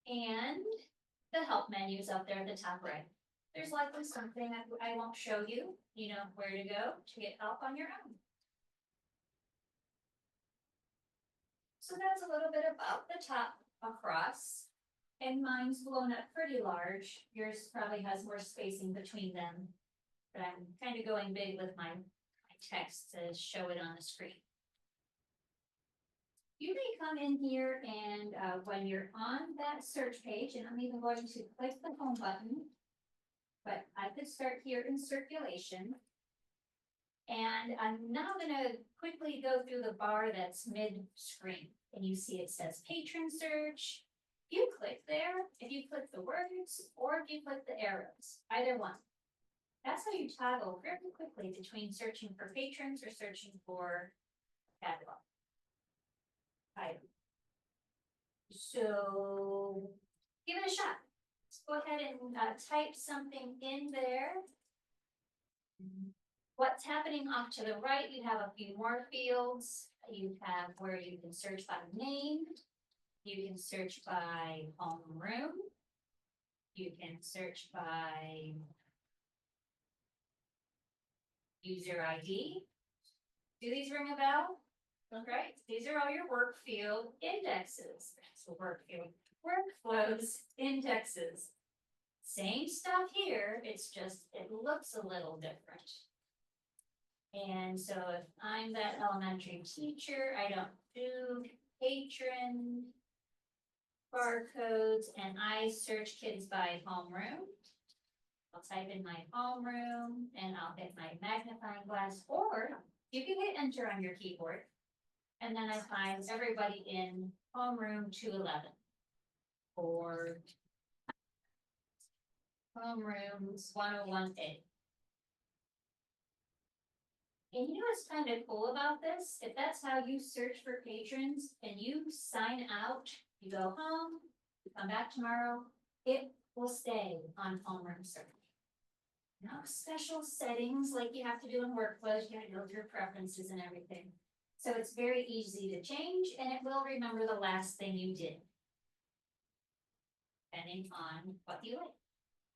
And the help menu's up there at the top right. There's likely something I won't show you. You know where to go to get help on your own. So that's a little bit about the top across. And mine's blown up pretty large. Yours probably has more spacing between them. But I'm kind of going big with my text to show it on the screen. You may come in here and when you're on that search page, and I'm even going to click the home button, but I could start here in circulation. And I'm now gonna quickly go through the bar that's mid-screen. And you see it says patron search. You click there, if you click the words, or if you click the arrows, either one. That's how you toggle very quickly between searching for patrons or searching for catalog item. So give it a shot. Let's go ahead and type something in there. What's happening off to the right, you have a few more fields. You have where you can search by name. You can search by homeroom. You can search by user ID. Do these ring a bell? Right, these are all your work field indexes. That's the work field. Workflows indexes. Same stuff here, it's just, it looks a little different. And so if I'm that elementary teacher, I don't do patron barcodes, and I search kids by homeroom. I'll type in my homeroom and I'll hit my magnifying glass, or you can hit enter on your keyboard. And then I find everybody in homeroom 211 or homerooms 101A. And you know what's kind of cool about this? If that's how you search for patrons and you sign out, you go home, you come back tomorrow, it will stay on homeroom search. No special settings like you have to do in workflows. You have to go through preferences and everything. So it's very easy to change, and it will remember the last thing you did, depending on what you like.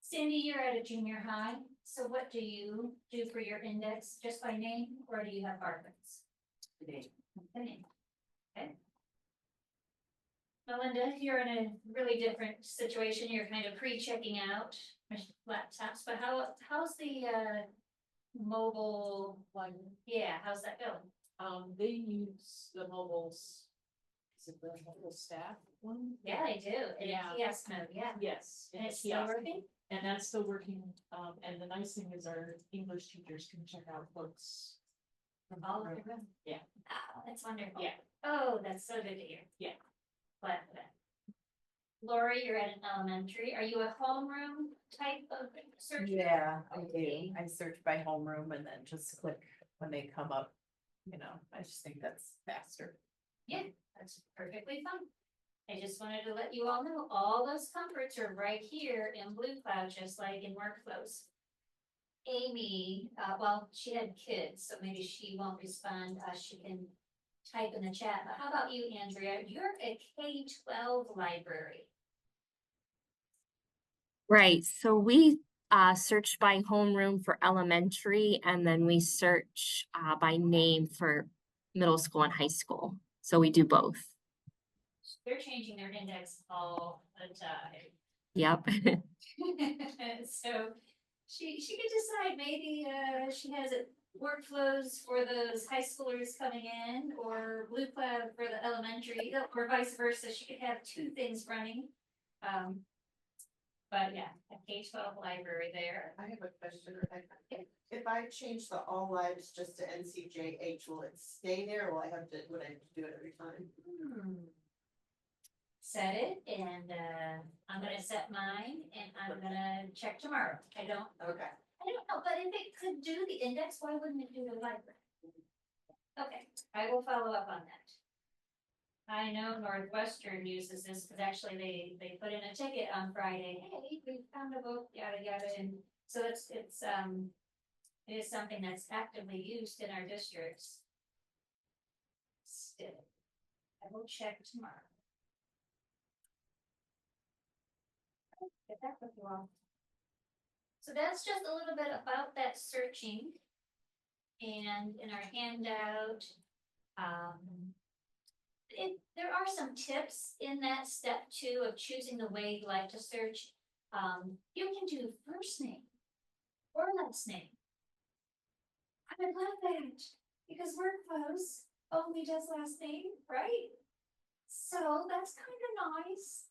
Cindy, you're at a junior high, so what do you do for your index? Just by name, or do you have barcodes? The name. The name. Okay. Melinda, you're in a really different situation. You're kind of pre-checking out laptops, but how's the mobile one? Yeah, how's that going? They use the mobiles. Is it the mobile staff one? Yeah, they do. In Yeah. kiosk mode, yeah. Yes. And it's still working? And that's still working. And the nice thing is our English teachers can check out books. From all over the room? Yeah. Oh, that's wonderful. Yeah. Oh, that's so good to hear. Yeah. Glad for that. Lori, you're at an elementary. Are you a homeroom type of search? Yeah, I do. Okay. I search by homeroom and then just click when they come up. You know, I just think that's faster. Yeah, that's perfectly fine. I just wanted to let you all know, all those comforts are right here in BLUEcloud, just like in workflows. Amy, well, she had kids, so maybe she won't respond, she can type in the chat, but how about you, Andrea? You're a K-12 library. Right, so we search by homeroom for elementary, and then we search by name for middle school and high school. So we do both. They're changing their index all the time. Yep. So she could decide, maybe she has it workflows for those high schoolers coming in, or BLUEcloud for the elementary, or vice versa. She could have two things running. But yeah, a K-12 library there. I have a question, Rebecca. If I change the all lives just to NCJH, will it stay there, or will I have to, would I have to do it every time? Set it, and I'm gonna set mine, and I'm gonna check tomorrow. I don't Okay. know, but if it could do the index, why wouldn't it do the library? Okay, I will follow up on that. I know Northwestern uses this, because actually they put in a ticket on Friday, hey, we found a book, yada, yada, and so it is something that's actively used in our districts. Still, I will check tomorrow. Get that with you all. So that's just a little bit about that searching. And in our handout, there are some tips in that step 2 of choosing the way you like to search. You can do first name or last name. I would love that, because workflows only does last name, right? So that's kind of nice.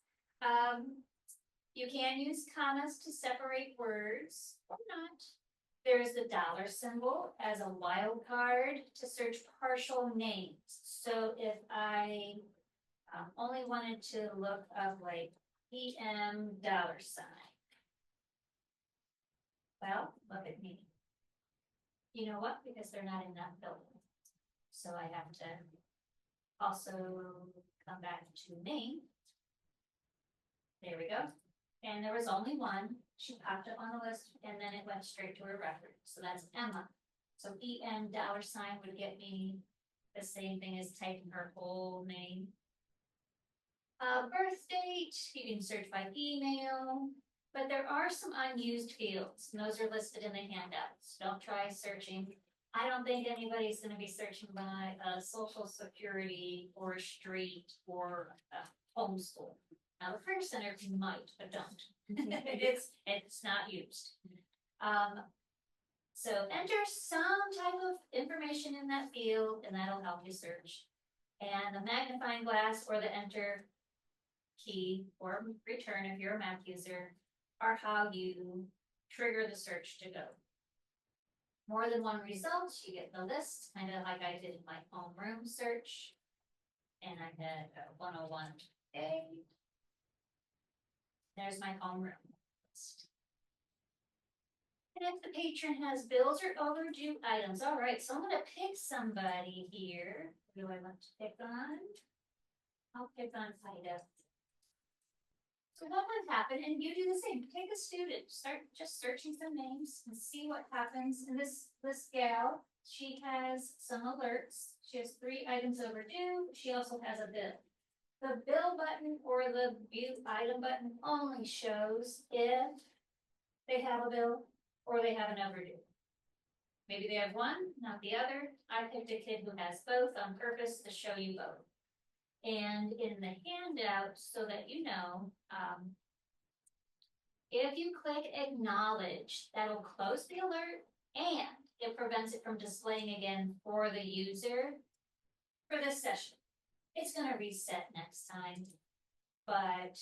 You can use commas to separate words or not. There's the dollar symbol as a wildcard to search partial names. So if I only wanted to look up like EM $sign. Well, look at me. You know what? Because they're not in that building. So I have to also come back to name. There we go. And there was only one. She popped up on the list, and then it went straight to her record. So that's Emma. So EM $sign would get me the same thing as typing her whole name. Birth date, you can search by email, but there are some unused fields, and those are listed in the handouts. Don't try searching. I don't think anybody's gonna be searching by social security or street or homeschool. Now, the Career Center might, but don't. It's not used. So enter some type of information in that field, and that'll help you search. And the magnifying glass or the enter key or return if you're a Mac user are how you trigger the search to go. More than one result, you get the list, kind of like I did in my homeroom search. And I had 101A. There's my homeroom list. And if the patron has bills or overdue items, all right, so I'm gonna pick somebody here. Who do I want to pick on? I'll pick on Ida. So what would happen, and you do the same, take a student, start just searching some names and see what happens. And this gal, she has some alerts. She has 3 items overdue. She also has a bill. The bill button or the view item button only shows if they have a bill or they have an overdue. Maybe they have one, not the other. I picked a kid who has both on purpose to show you both. And in the handout, so that you know, if you click acknowledge, that'll close the alert and it prevents it from displaying again for the user for this session. It's gonna reset next time, but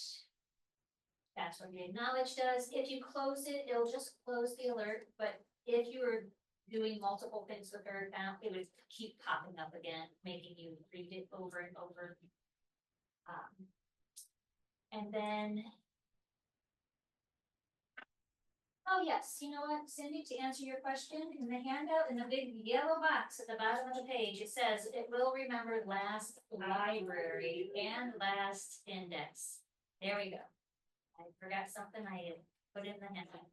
that's what the acknowledge does. If you close it, it'll just close the alert, but if you were doing multiple things with her account, it would keep popping up again, making you read it over and over. And then Oh, yes, you know what, Cindy, to answer your question, in the handout, in the big yellow box at the bottom of the page, it says it will remember last library and last index. There we go. I forgot something I had put in the handout.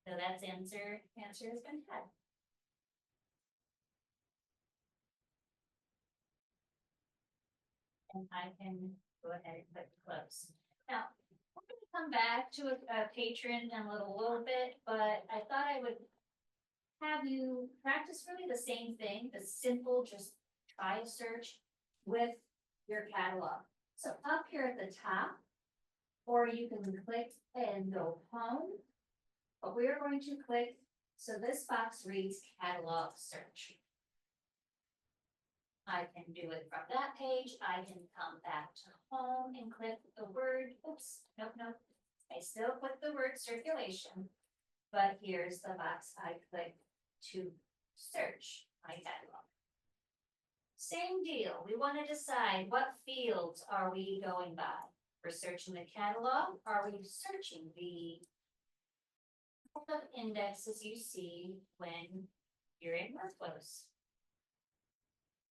So that's answer has been had. And I can go ahead and click close. Now, we're gonna come back to a patron in a little bit, but I thought I would have you practice really the same thing, the simple, just try a search with your catalog. So up here at the top, or you can click and go home, but we are going to click, so this box reads catalog search. I can do it from that page. I can come back to home and click the word, oops, nope. I still click the word circulation, but here's the box I click to search my catalog. Same deal. We want to decide what fields are we going by. We're searching the catalog. Are we searching the of indexes you see when you're in workflows?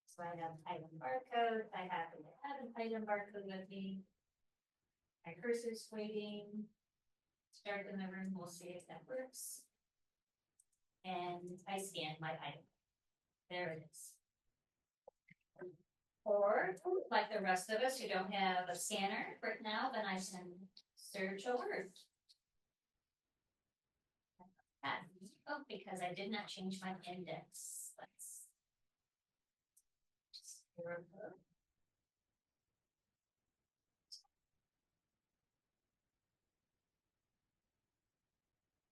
So I have item barcode. I happen to have an item barcode with me. My cursor's waiting. Start in the room. We'll see if that works. And I scan my item. There it is. Or like the rest of us who don't have a scanner right now, then I can search a word. Oh, because I did not change my index. Let's just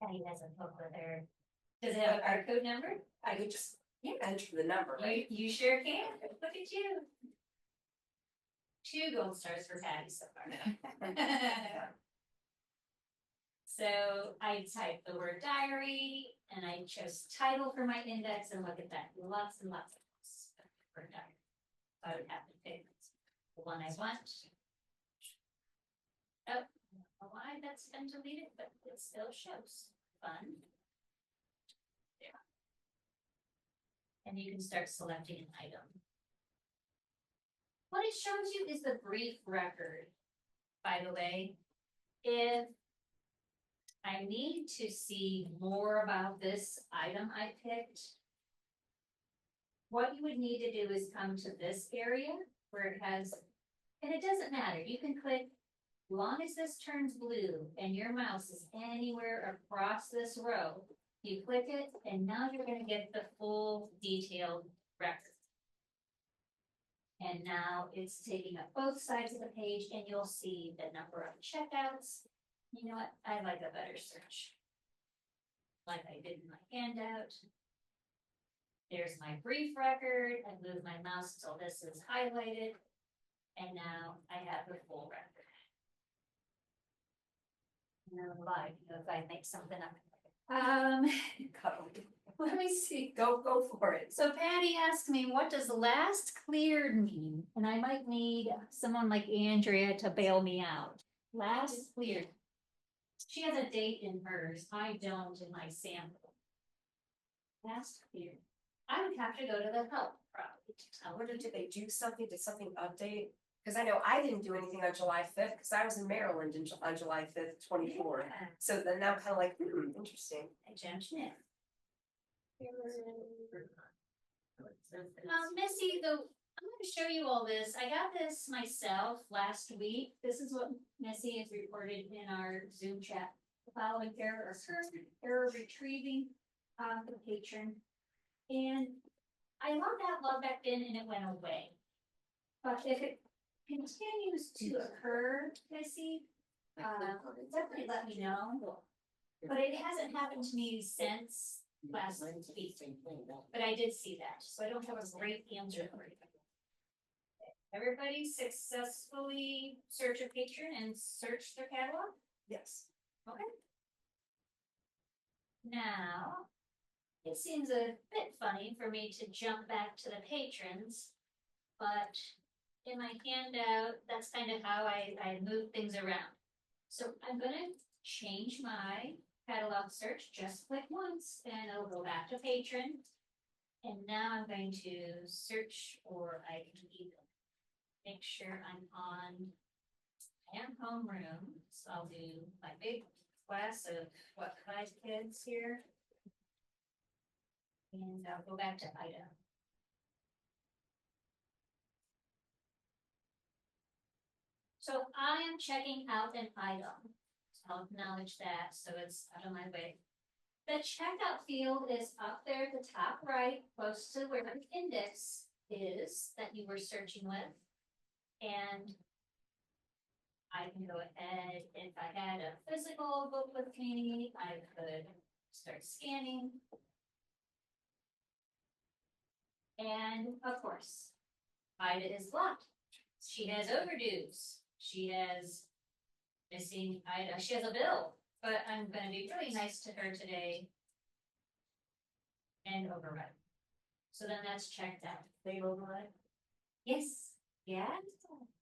Patty has a book with her. Does it have a barcode number? I could just, enter the number, right? You sure can. Look at you. 2 gold stars for Patty so far. So I typed the word diary and I chose title for my index, and look at that, lots and lots of word diary. I would have to pick the one I want. Oh, I don't know why that's been deleted, but it still shows. Fun. There. And you can start selecting an item. What it shows you is the brief record, by the way. If I need to see more about this item I picked, what you would need to do is come to this area where it has, and it doesn't matter, you can click, long as this turns blue and your mouse is anywhere across this row, you click it and now you're going to get the full detailed record. And now it's taking up both sides of the page and you'll see the number of checkouts. You know what? I like a better search. Like I did in my handout. There's my brief record. I move my mouse until this is highlighted. And now I have the full record. No lie, if I make something up. Let me see. Go for it. So Patty asked me, what does last cleared mean? And I might need someone like Andrea to bail me out. Last cleared. She has a date in hers. I don't in my sample. Last cleared. I would have to go to the help probably to tell her. Did they do something? Did something update? Because I know I didn't do anything on July 5th because I was in Maryland on July 5th, 24. Yeah. So then now I'm kind of like, interesting. I jumped in. Missy, I'm going to show you all this. I got this myself last week. This is what Missy has reported in our Zoom chat. The following error occurred, error retrieving the patron. And I logged back in and it went away. But if it continues to occur, Missy, definitely let me know. But it hasn't happened to me since last week, but I did see that, so I don't have a great answer for you. Everybody successfully search a patron and search their catalog? Yes. Okay. Now, it seems a bit funny for me to jump back to the patrons, but in my handout, that's kind of how I move things around. So I'm gonna change my catalog search, just click once and it'll go back to patron. And now I'm going to search for item either. Make sure I'm on and homeroom, so I'll do my big class of what, 5 kids here. And I'll go back to item. So I am checking out an item. So I'll acknowledge that, so it's out of my way. The checkout field is up there at the top right, close to where the index is that you were searching with. And I can go ahead, if I had a physical book with me, I could start scanning. And of course, Ida is blocked. She has overdues. She has missing Ida. She has a bill, but I'm gonna be really nice to her today. And override. So then that's checked out. They override? Yes, yeah,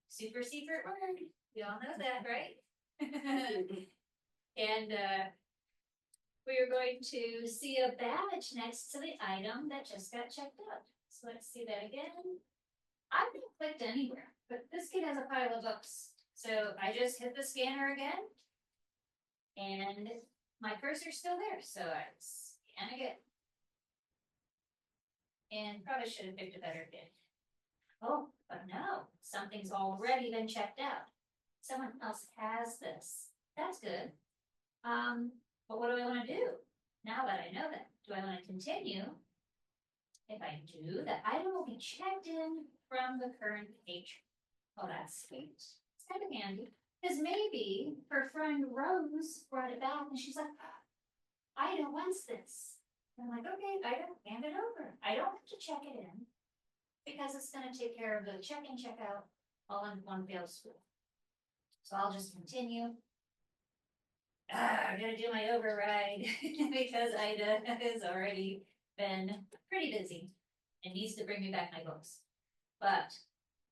super secret word. You all know that, right? And we are going to see a badge next to the item that just got checked out. So let's see that again. I haven't clicked anywhere, but this kid has a pile of books. So I just hit the scanner again. And my cursor's still there, so I scan again. And probably should have picked a better kid. Oh, but no, something's already been checked out. Someone else has this. That's good. But what do I want to do? Now that I know that, do I want to continue? If I do, the item will be checked in from the current page. Oh, that's sweet. It's kind of handy. Because maybe her friend Rose brought it back and she's like, Ida wants this. And I'm like, okay, Ida, hand it over. I don't have to check it in because it's going to take care of the check-in, check-out all in one fell swoop. So I'll just continue. I'm going to do my override because Ida has already been pretty busy and needs to bring me back my books. But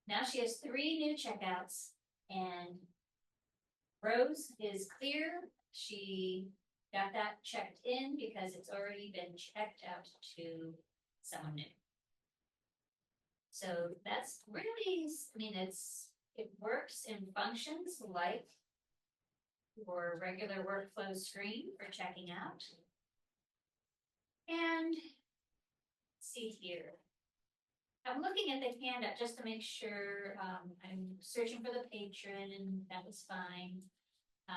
now she has 3 new checkouts and Rose is clear. She got that checked in because it's already been checked out to someone new. So that's really, I mean, it works and functions like your regular workflow screen for checking out. And let's see here. I'm looking at the handout just to make sure I'm searching for the patron and that was fine.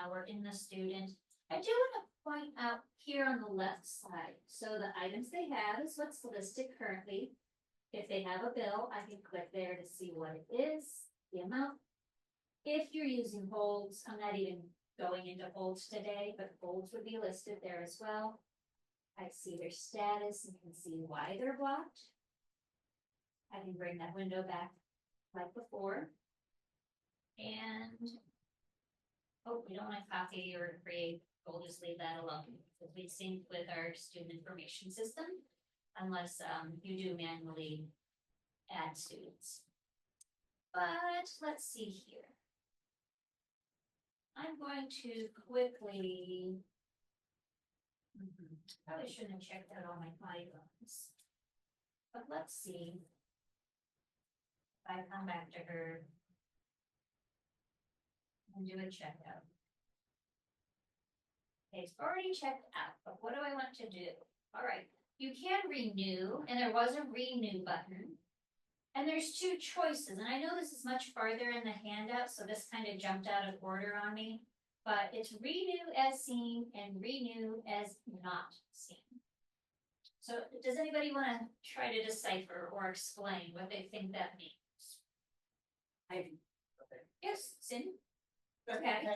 We're in the student. I do want to point out here on the left side. So the items they have is what's listed currently. If they have a bill, I can click there to see what it is, the amount. If you're using holds, I'm not even going into holds today, but holds would be listed there as well. I see their status and can see why they're blocked. I can bring that window back like before. And, oh, we don't want to copy or create, we'll just leave that alone. Because we sync with our student information system, unless you do manually add students. But let's see here. I'm going to quickly, probably shouldn't have checked out all my items. But let's see. If I come back to her and do a checkout. Okay, it's already checked out, but what do I want to do? All right, you can renew, and there was a renew button. And there's 2 choices, and I know this is much farther in the handout, so this kind of jumped out of order on me. But it's renew as seen and renew as not seen. So does anybody want to try to decipher or explain what they think that means? Yes, Cindy? Okay.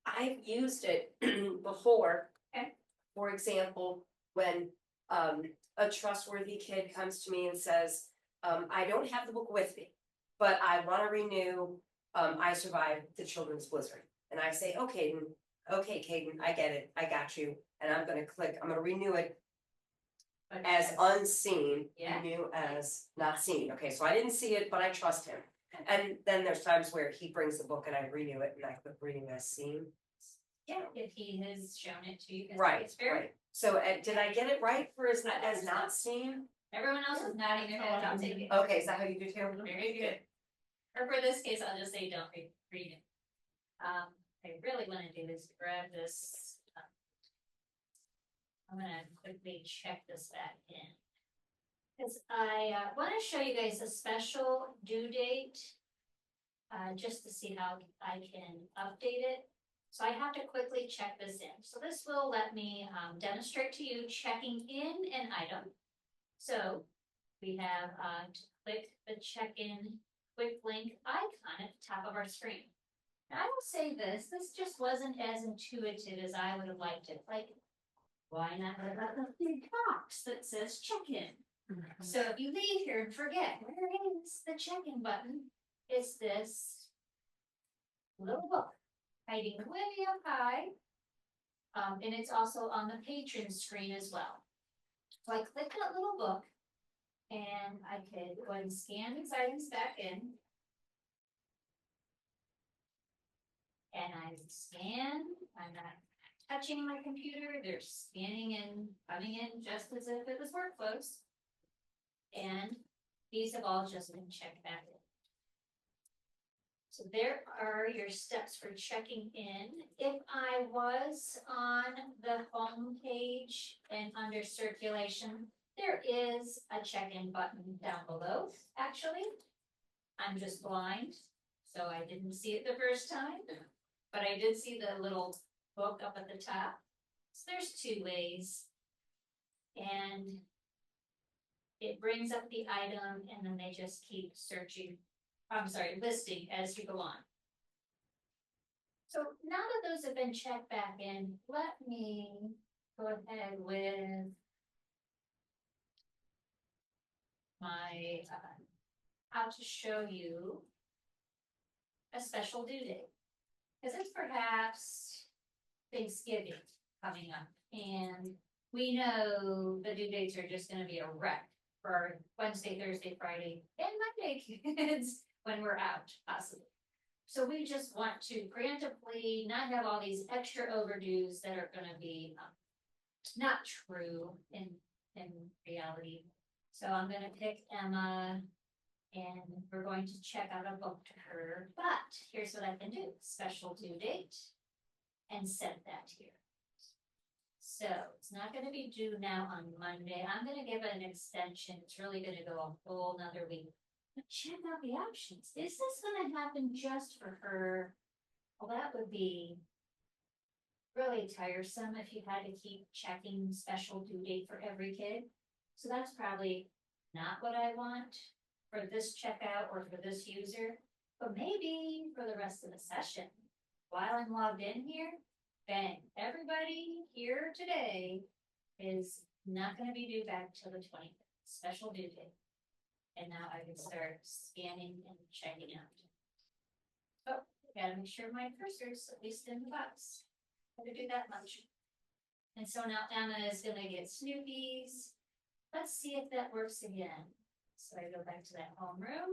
I've used it before. Okay. For example, when a trustworthy kid comes to me and says, I don't have the book with me, but I want to renew, I Survived the Children's Blizzard. And I say, okay, Caden, I get it, I got you. And I'm gonna click, I'm gonna renew it as unseen, Yeah. renew as not seen. Okay, so I didn't see it, but I trust him. And then there's times where he brings the book and I renew it and I click renew as seen. Yeah. if he has shown it to you. 'cause Right, It's very, right. So did I get it right for as not seen? everyone else is nodding their head, I'll take it. Okay, is that how you do too? Very good. Or for this case, I'll just say don't read it. I really wanna do is grab this. I'm gonna quickly check this back in. Cause I wanna show you guys a special due date. Just to see how I can update it. So I have to quickly check this in. So this will let me demonstrate to you checking in an item. So we have to click the check-in quick link icon at the top of our screen. Now I will say this just wasn't as intuitive as I would have liked it. Like, why not have a big box that says check-in? So if you leave here and forget, where is the check-in button? It's this little book hiding way up high. And it's also on the patron screen as well. So I click that little book and I could go ahead and scan these items back in. And I scan, I'm not touching my computer, they're scanning and coming in just as if it was workflows. And these have all just been checked back in. So there are your steps for checking in. If I was on the home page and under circulation, there is a check-in button down below, actually. I'm just blind, so I didn't see it the first time, but I did see the little book up at the top. So there's two ways. And it brings up the item and then they just keep searching. Listing as you go on. So now that those have been checked back in, let me go ahead with my, how to show you a special due date. Because it's perhaps Thanksgiving coming up and we know the due dates are just gonna be a wreck for Wednesday, Thursday, Friday, and Monday kids when we're out, possibly. So we just want to preemptively not have all these extra overdues that are gonna be not true in reality. So I'm gonna pick Emma and we're going to check out a book to her, but here's what I can do, special due date and set that here. So it's not gonna be due now on Monday. I'm gonna give it an extension. It's really gonna go a whole nother week. But check out the options. Is this gonna happen just for her? Well, that would be really tiresome if you had to keep checking special due date for every kid. So that's probably not what I want for this checkout or for this user. But maybe for the rest of the session, while I'm logged in here, bang, everybody here today is not gonna be due back till the 20th, special due date. And now I can start scanning and checking out. Oh, gotta make sure my cursor's at least in the box. Gotta do that much. And so now Emma is gonna get Snoopy's. Let's see if that works again. So I go back to that homeroom.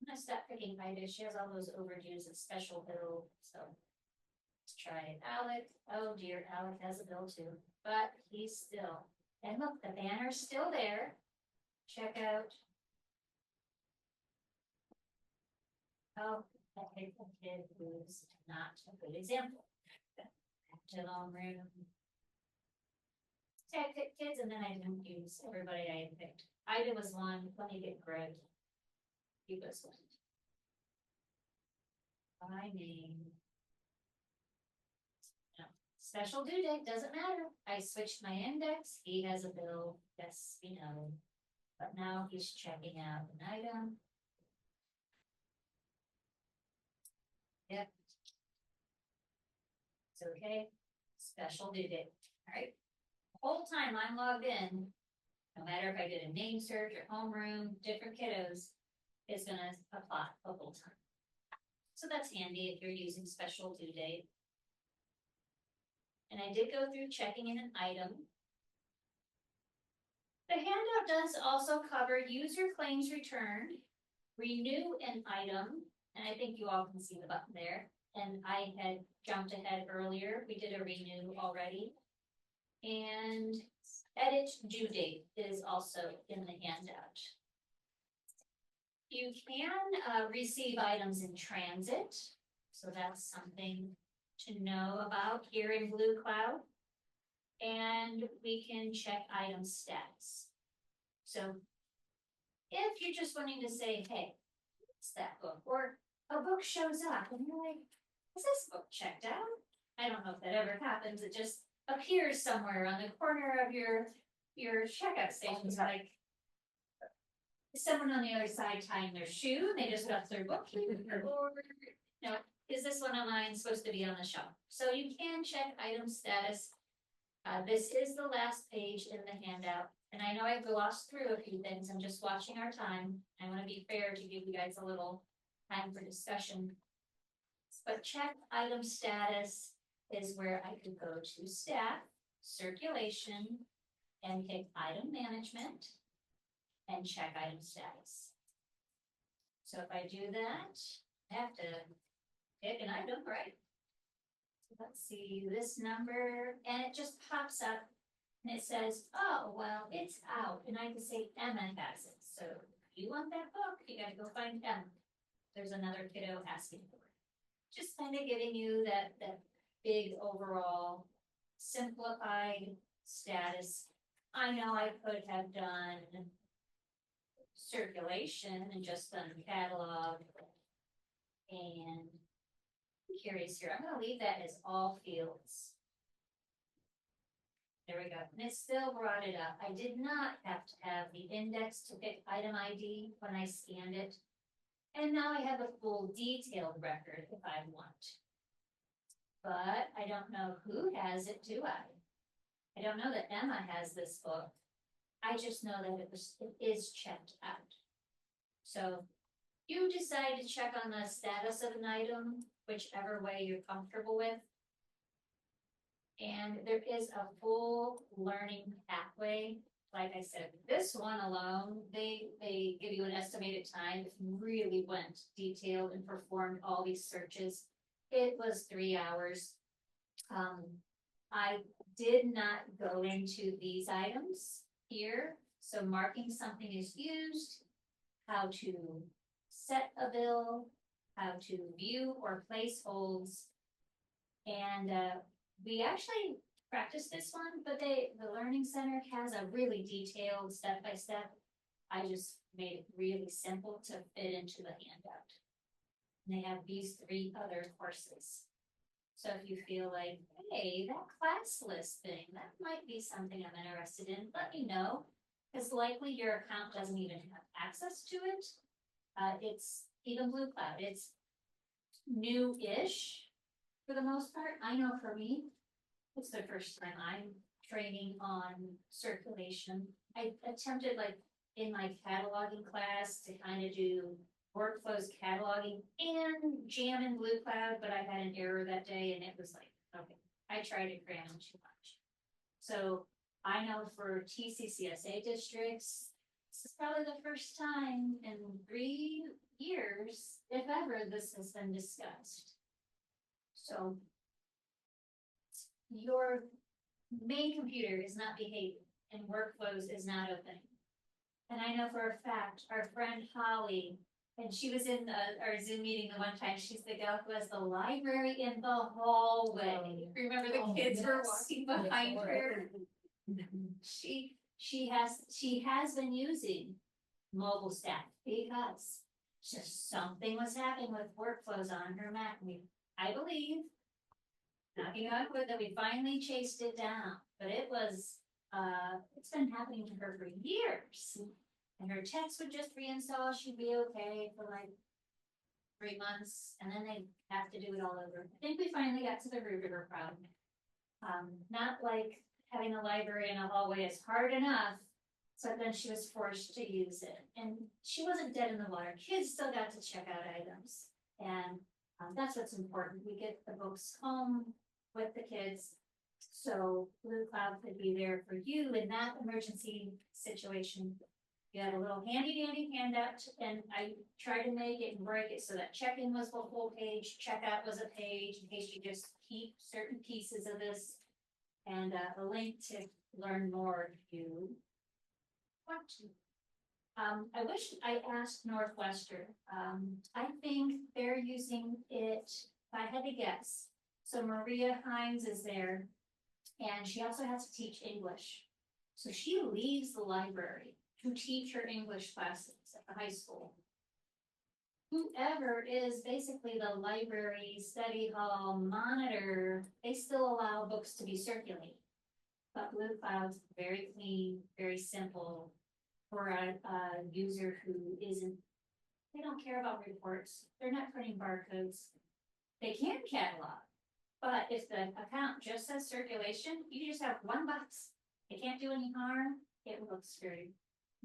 I'm gonna stop picking Ida. She has all those overdues and special bill, so let's try Alec. Oh dear, Alec has a bill too, but he's still. And look, the banner's still there. Check out. Oh, that kid who's not a good example. Back to the homeroom. So I picked kids and then I didn't use everybody I had picked. Ida was one. Let me get Greg. He was one. By name. No. Special due date, doesn't matter. I switched my index. He has a bill. Yes, we know. But now he's checking out an item. Yep. It's okay. Special due date. All right. The whole time I'm logged in, no matter if I did a name search or homeroom, different kiddos, is gonna apply the whole time. So that's handy if you're using special due date. And I did go through checking in an item. The handout does also cover user claims returned, renew an item, and I think you all can see the button there, and I had jumped ahead earlier, we did a renew already. And edit due date is also in the handout. You can receive items in transit, so that's something to know about here in BLUEcloud. And we can check item status. So if you're just wanting to say, hey, what's that book? Or a book shows up and you're like, is this book checked out? I don't know if that ever happens. It just appears somewhere on the corner of your checkout station. It's like, is someone on the other side tying their shoe? They just left their book here. Or, no, is this one of mine supposed to be on the shelf? So you can check item status. This is the last page in the handout. And I know I've glossed through a few things. I'm just watching our time. I want to be fair to give you guys a little time for discussion. But check item status is where I could go to staff, circulation, and pick item management and check item status. So if I do that, I have to pick an item, right? Let's see this number, and it just pops up and it says, oh, well, it's out. And I can say Emma has it. So if you want that book, you gotta go find Emma. There's another kiddo asking for it. Just kind of giving you that big overall simplified status. I know I could have done circulation and just done catalog. And I'm curious here, I'm gonna leave that as all fields. There we go, and it still brought it up. I did not have to have the index to pick item ID when I scanned it. And now I have a full detailed record if I want. But I don't know who has it, do I? I don't know that Emma has this book. I just know that it is checked out. So you decide to check on the status of an item, whichever way you're comfortable with. And there is a full learning pathway. Like I said, this one alone, they give you an estimated time if you really went detailed and performed all these searches. It was 3 hours. I did not go into these items here. So marking something is used, how to set a bill, how to view or place holds. And we actually practiced this one, but the Learning Center has a really detailed step-by-step. I just made it really simple to fit into the handout. And they have these 3 other courses. So if you feel like, hey, that class list thing, that might be something I'm interested in, let me know. Because likely your account doesn't even have access to it. It's even BLUEcloud, it's new-ish for the most part. I know for me, it's the first time I'm training on circulation. I attempted like in my cataloging class to kind of do workflows cataloging and jam in BLUEcloud, but I had an error that day and it was like, okay, I tried to cram too much. So I know for TCCSA districts, this is probably the first time in 3 years, if ever, this has been discussed. So your main computer is not behaving and workflows is not opening. And I know for a fact, our friend Holly, and she was in our Zoom meeting the one time, she's the gal who has the library in the hallway. Remember the kids were walking behind her? She has been using mobile staff because just something was happening with workflows on her Mac. I believe, knocking on wood, that we finally chased it down, but it was, it's been happening to her for years. And her text would just reinstall, she'd be okay for like 3 months, and then they have to do it all over. I think we finally got to the root of her problem. Not like having a library in a hallway is hard enough, so then she was forced to use it. And she wasn't dead in the water. Kids still got to check out items. And that's what's important. We get the books home with the kids. So BLUEcloud could be there for you in that emergency situation. You have a little handy dandy handout, and I tried to make it and break it so that check-in was the whole page, checkout was a page, in case you just keep certain pieces of this. And a link to learn more if you want to. I wish I asked Northwestern. I think they're using it, if I had to guess. So Maria Hines is there, and she also has to teach English. So she leaves the library to teach her English classes at the high school. Whoever is basically the library study hall monitor, they still allow books to be circulated. But BLUEcloud's very clean, very simple for a user who isn't, they don't care about reports. They're not printing barcodes. They can catalog, but if the account just says circulation, you just have one box. It can't do any harm. It looks very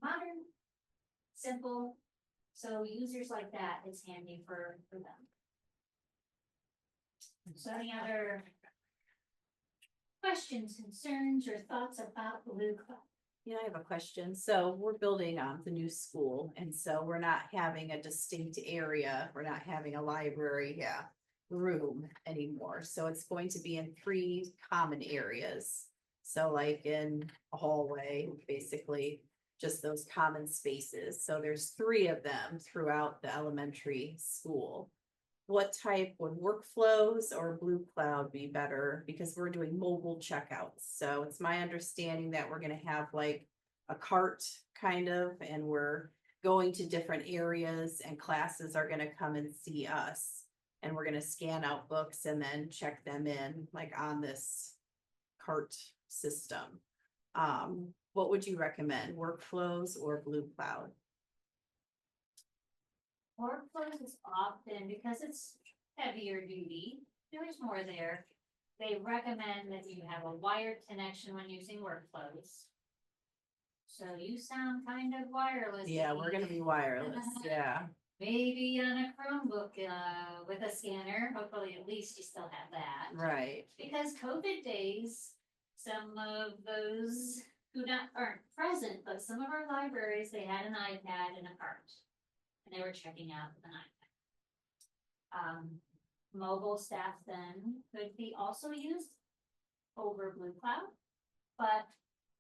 modern, simple. So users like that, it's handy for them. So any other questions, concerns, or thoughts about BLUEcloud? Yeah, I have a question. So we're building the new school, and so we're not having a distinct area. We're not having a library, room anymore. So it's going to be in 3 common areas. So like in a hallway, basically just those common spaces. So there's 3 of them throughout the elementary school. What type would workflows or BLUEcloud be better? Because we're doing mobile checkouts. So it's my understanding that we're gonna have like a cart kind of, and we're going to different areas and classes are gonna come and see us. And we're gonna scan out books and then check them in like on this cart system. What would you recommend, workflows or BLUEcloud? Workflows is often, because it's heavier duty, there's more there. They recommend that you have a wired connection when using workflows. So you sound kind of wireless. Yeah, we're gonna be wireless, yeah. Maybe on a Chromebook with a scanner, hopefully at least you still have that. Right. Because COVID days, some of those who aren't present, but some of our libraries, they had an iPad and a cart. And they were checking out with an iPad. Mobile staff then could be also used over BLUEcloud, but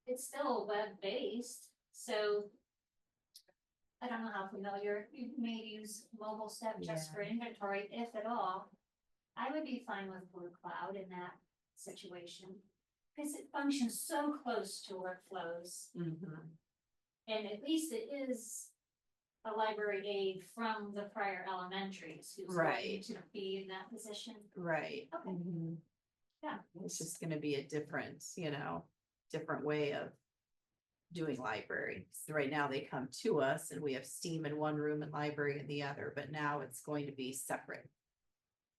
it's still web-based. So I don't know how familiar, you may use mobile staff just for inventory, if at all. I would be fine with BLUEcloud in that situation, because it functions so close to workflows. Mhm. And at least it is a library aide from the prior elementaries who's going Right. to be in that position. Right. Okay. Mhm. Yeah. It's just gonna be a different, different way of doing library. So right now they come to us and we have STEAM in one room and library in the other, but now it's going to be separate.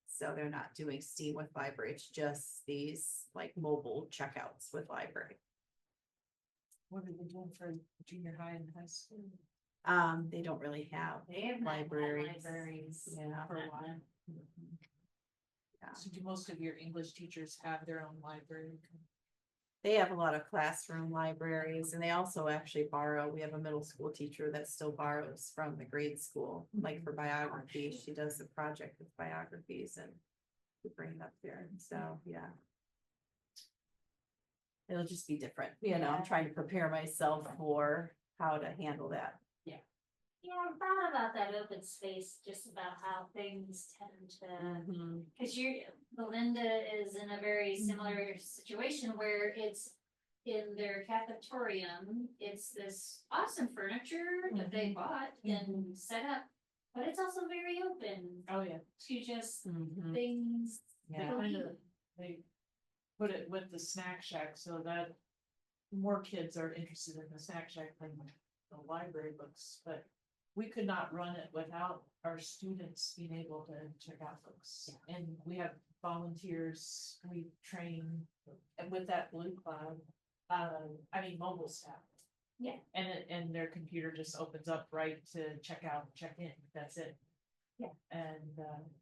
So they're not doing STEAM with library, it's just these like mobile checkouts with library. What are they doing for junior high and high school? They don't really have They have not had libraries. libraries Yeah. For a while. Mhm. Yeah. So do most of your English teachers have their own library? They have a lot of classroom libraries and they also actually borrow. We have a middle school teacher that still borrows from the grade school, like for biography. She does the project with biographies and we bring it up there. So, yeah. It'll just be different, I'm trying to prepare myself for how to handle that. Yeah, I thought about that open space, just about how things tend to, because Belinda is in a very similar situation where it's in their cafetorium, it's this awesome furniture that they bought and set up, but it's also very open Oh, yeah. to just Mhm. things. They Yeah. kind of, they put it with the snack shack so that more kids are interested in the snack shack than the library books, but we could not run it without our students being able to check out books. And we have volunteers, we train, and with that BLUEcloud, mobile staff. Yeah. And their computer just opens up right to check out, check in, that's it. Yeah. And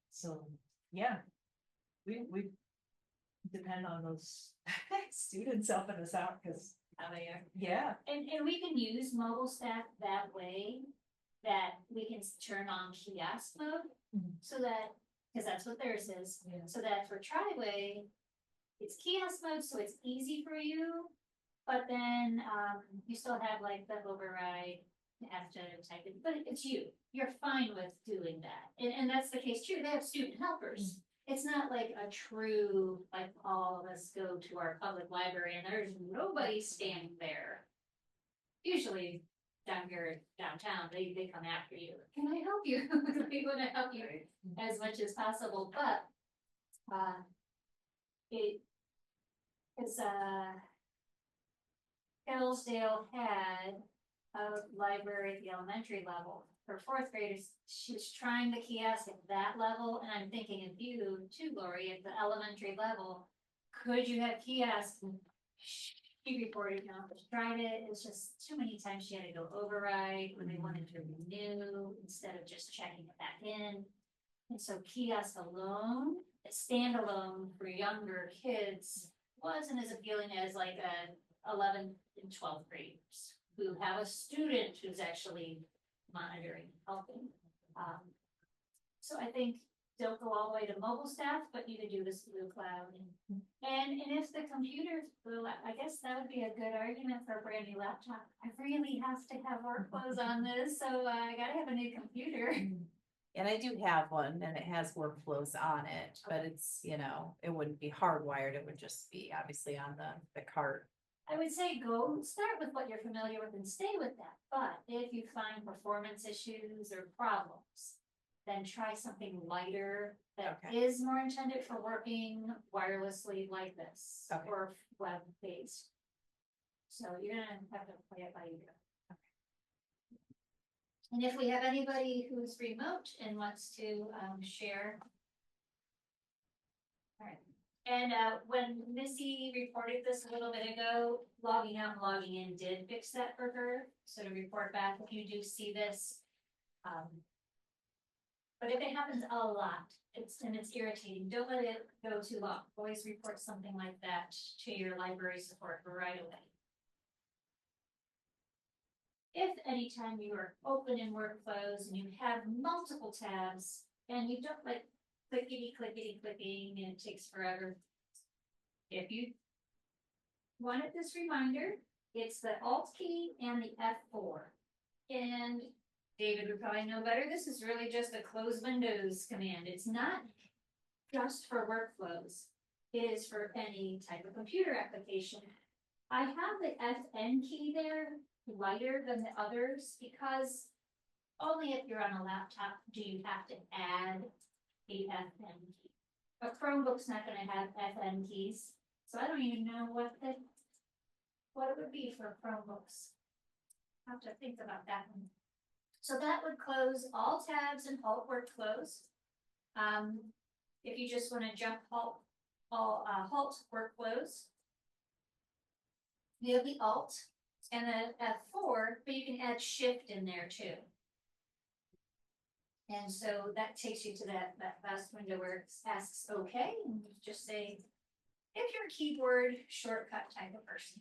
so, yeah, we depend on those students helping us out, because How they are. Yeah. And we can use mobile staff that way, that we can turn on kiosk mode, Mhm. so that, because that's what theirs is. Yeah. So that for Triway, it's kiosk mode, so it's easy for you, but then, you still have like the override, you have to type it, but it's you, you're fine with doing that, and that's the case too, they have student helpers. It's not like a true, like, all of us go to our public library and there's nobody standing there. Usually down here downtown, they come after you, can I help you? We wanna help you as much as possible, but, it is, Hillsdale had a library at the elementary level. For fourth graders, she was trying the kiosk at that level, and I'm thinking of you too, Lori, at the elementary level. Could you have kiosks? And she reported, she tried it, it's just too many times she had to go override when they wanted to renew instead of just checking it back in. And so kiosk alone, standalone for younger kids, wasn't as appealing as like a 11th and 12th graders who have a student who's actually monitoring, helping. So I think don't go all the way to mobile staff, but you could do this BLUEcloud. And if the computer's blue, I guess that would be a good argument for a brand new laptop. I really have to have workflows on this, so I gotta have a new computer. And I do have one and it has workflows on it, but it's, you know, it wouldn't be hardwired. It would just be obviously on the cart. I would say go start with what you're familiar with and stay with that, but if you find performance issues or problems, then try something lighter that Okay. is more intended for working wirelessly like this, Okay. or web-based. So you're gonna have to play it by ear. And if we have anybody who's remote and wants to share. All right. And when Missy reported this a little bit ago, logging out and logging in did fix that for her. So to report back if you do see this. But if it happens a lot, it's irritating, don't let it go too long. Always report something like that to your library support right away. If anytime you are open in workflows and you have multiple tabs and you don't like clickety clicking and it takes forever. If you wanted this reminder, it's the Alt key and the F4. And David would probably know better. This is really just a close windows command. It's not just for workflows. It is for any type of computer application. I have the FN key there lighter than the others because only if you're on a laptop do you have to add a FN key. A Chromebook's not going to have FN keys, so I don't even know what it would be for Chromebooks. I'll have to think about that one. So that would close all tabs and alt workflows. If you just want to jump halt workflows, you have the Alt and then F4, but you can add Shift in there too. And so that takes you to that last window where it asks OK, and you just say, if you're a keyboard shortcut type of person.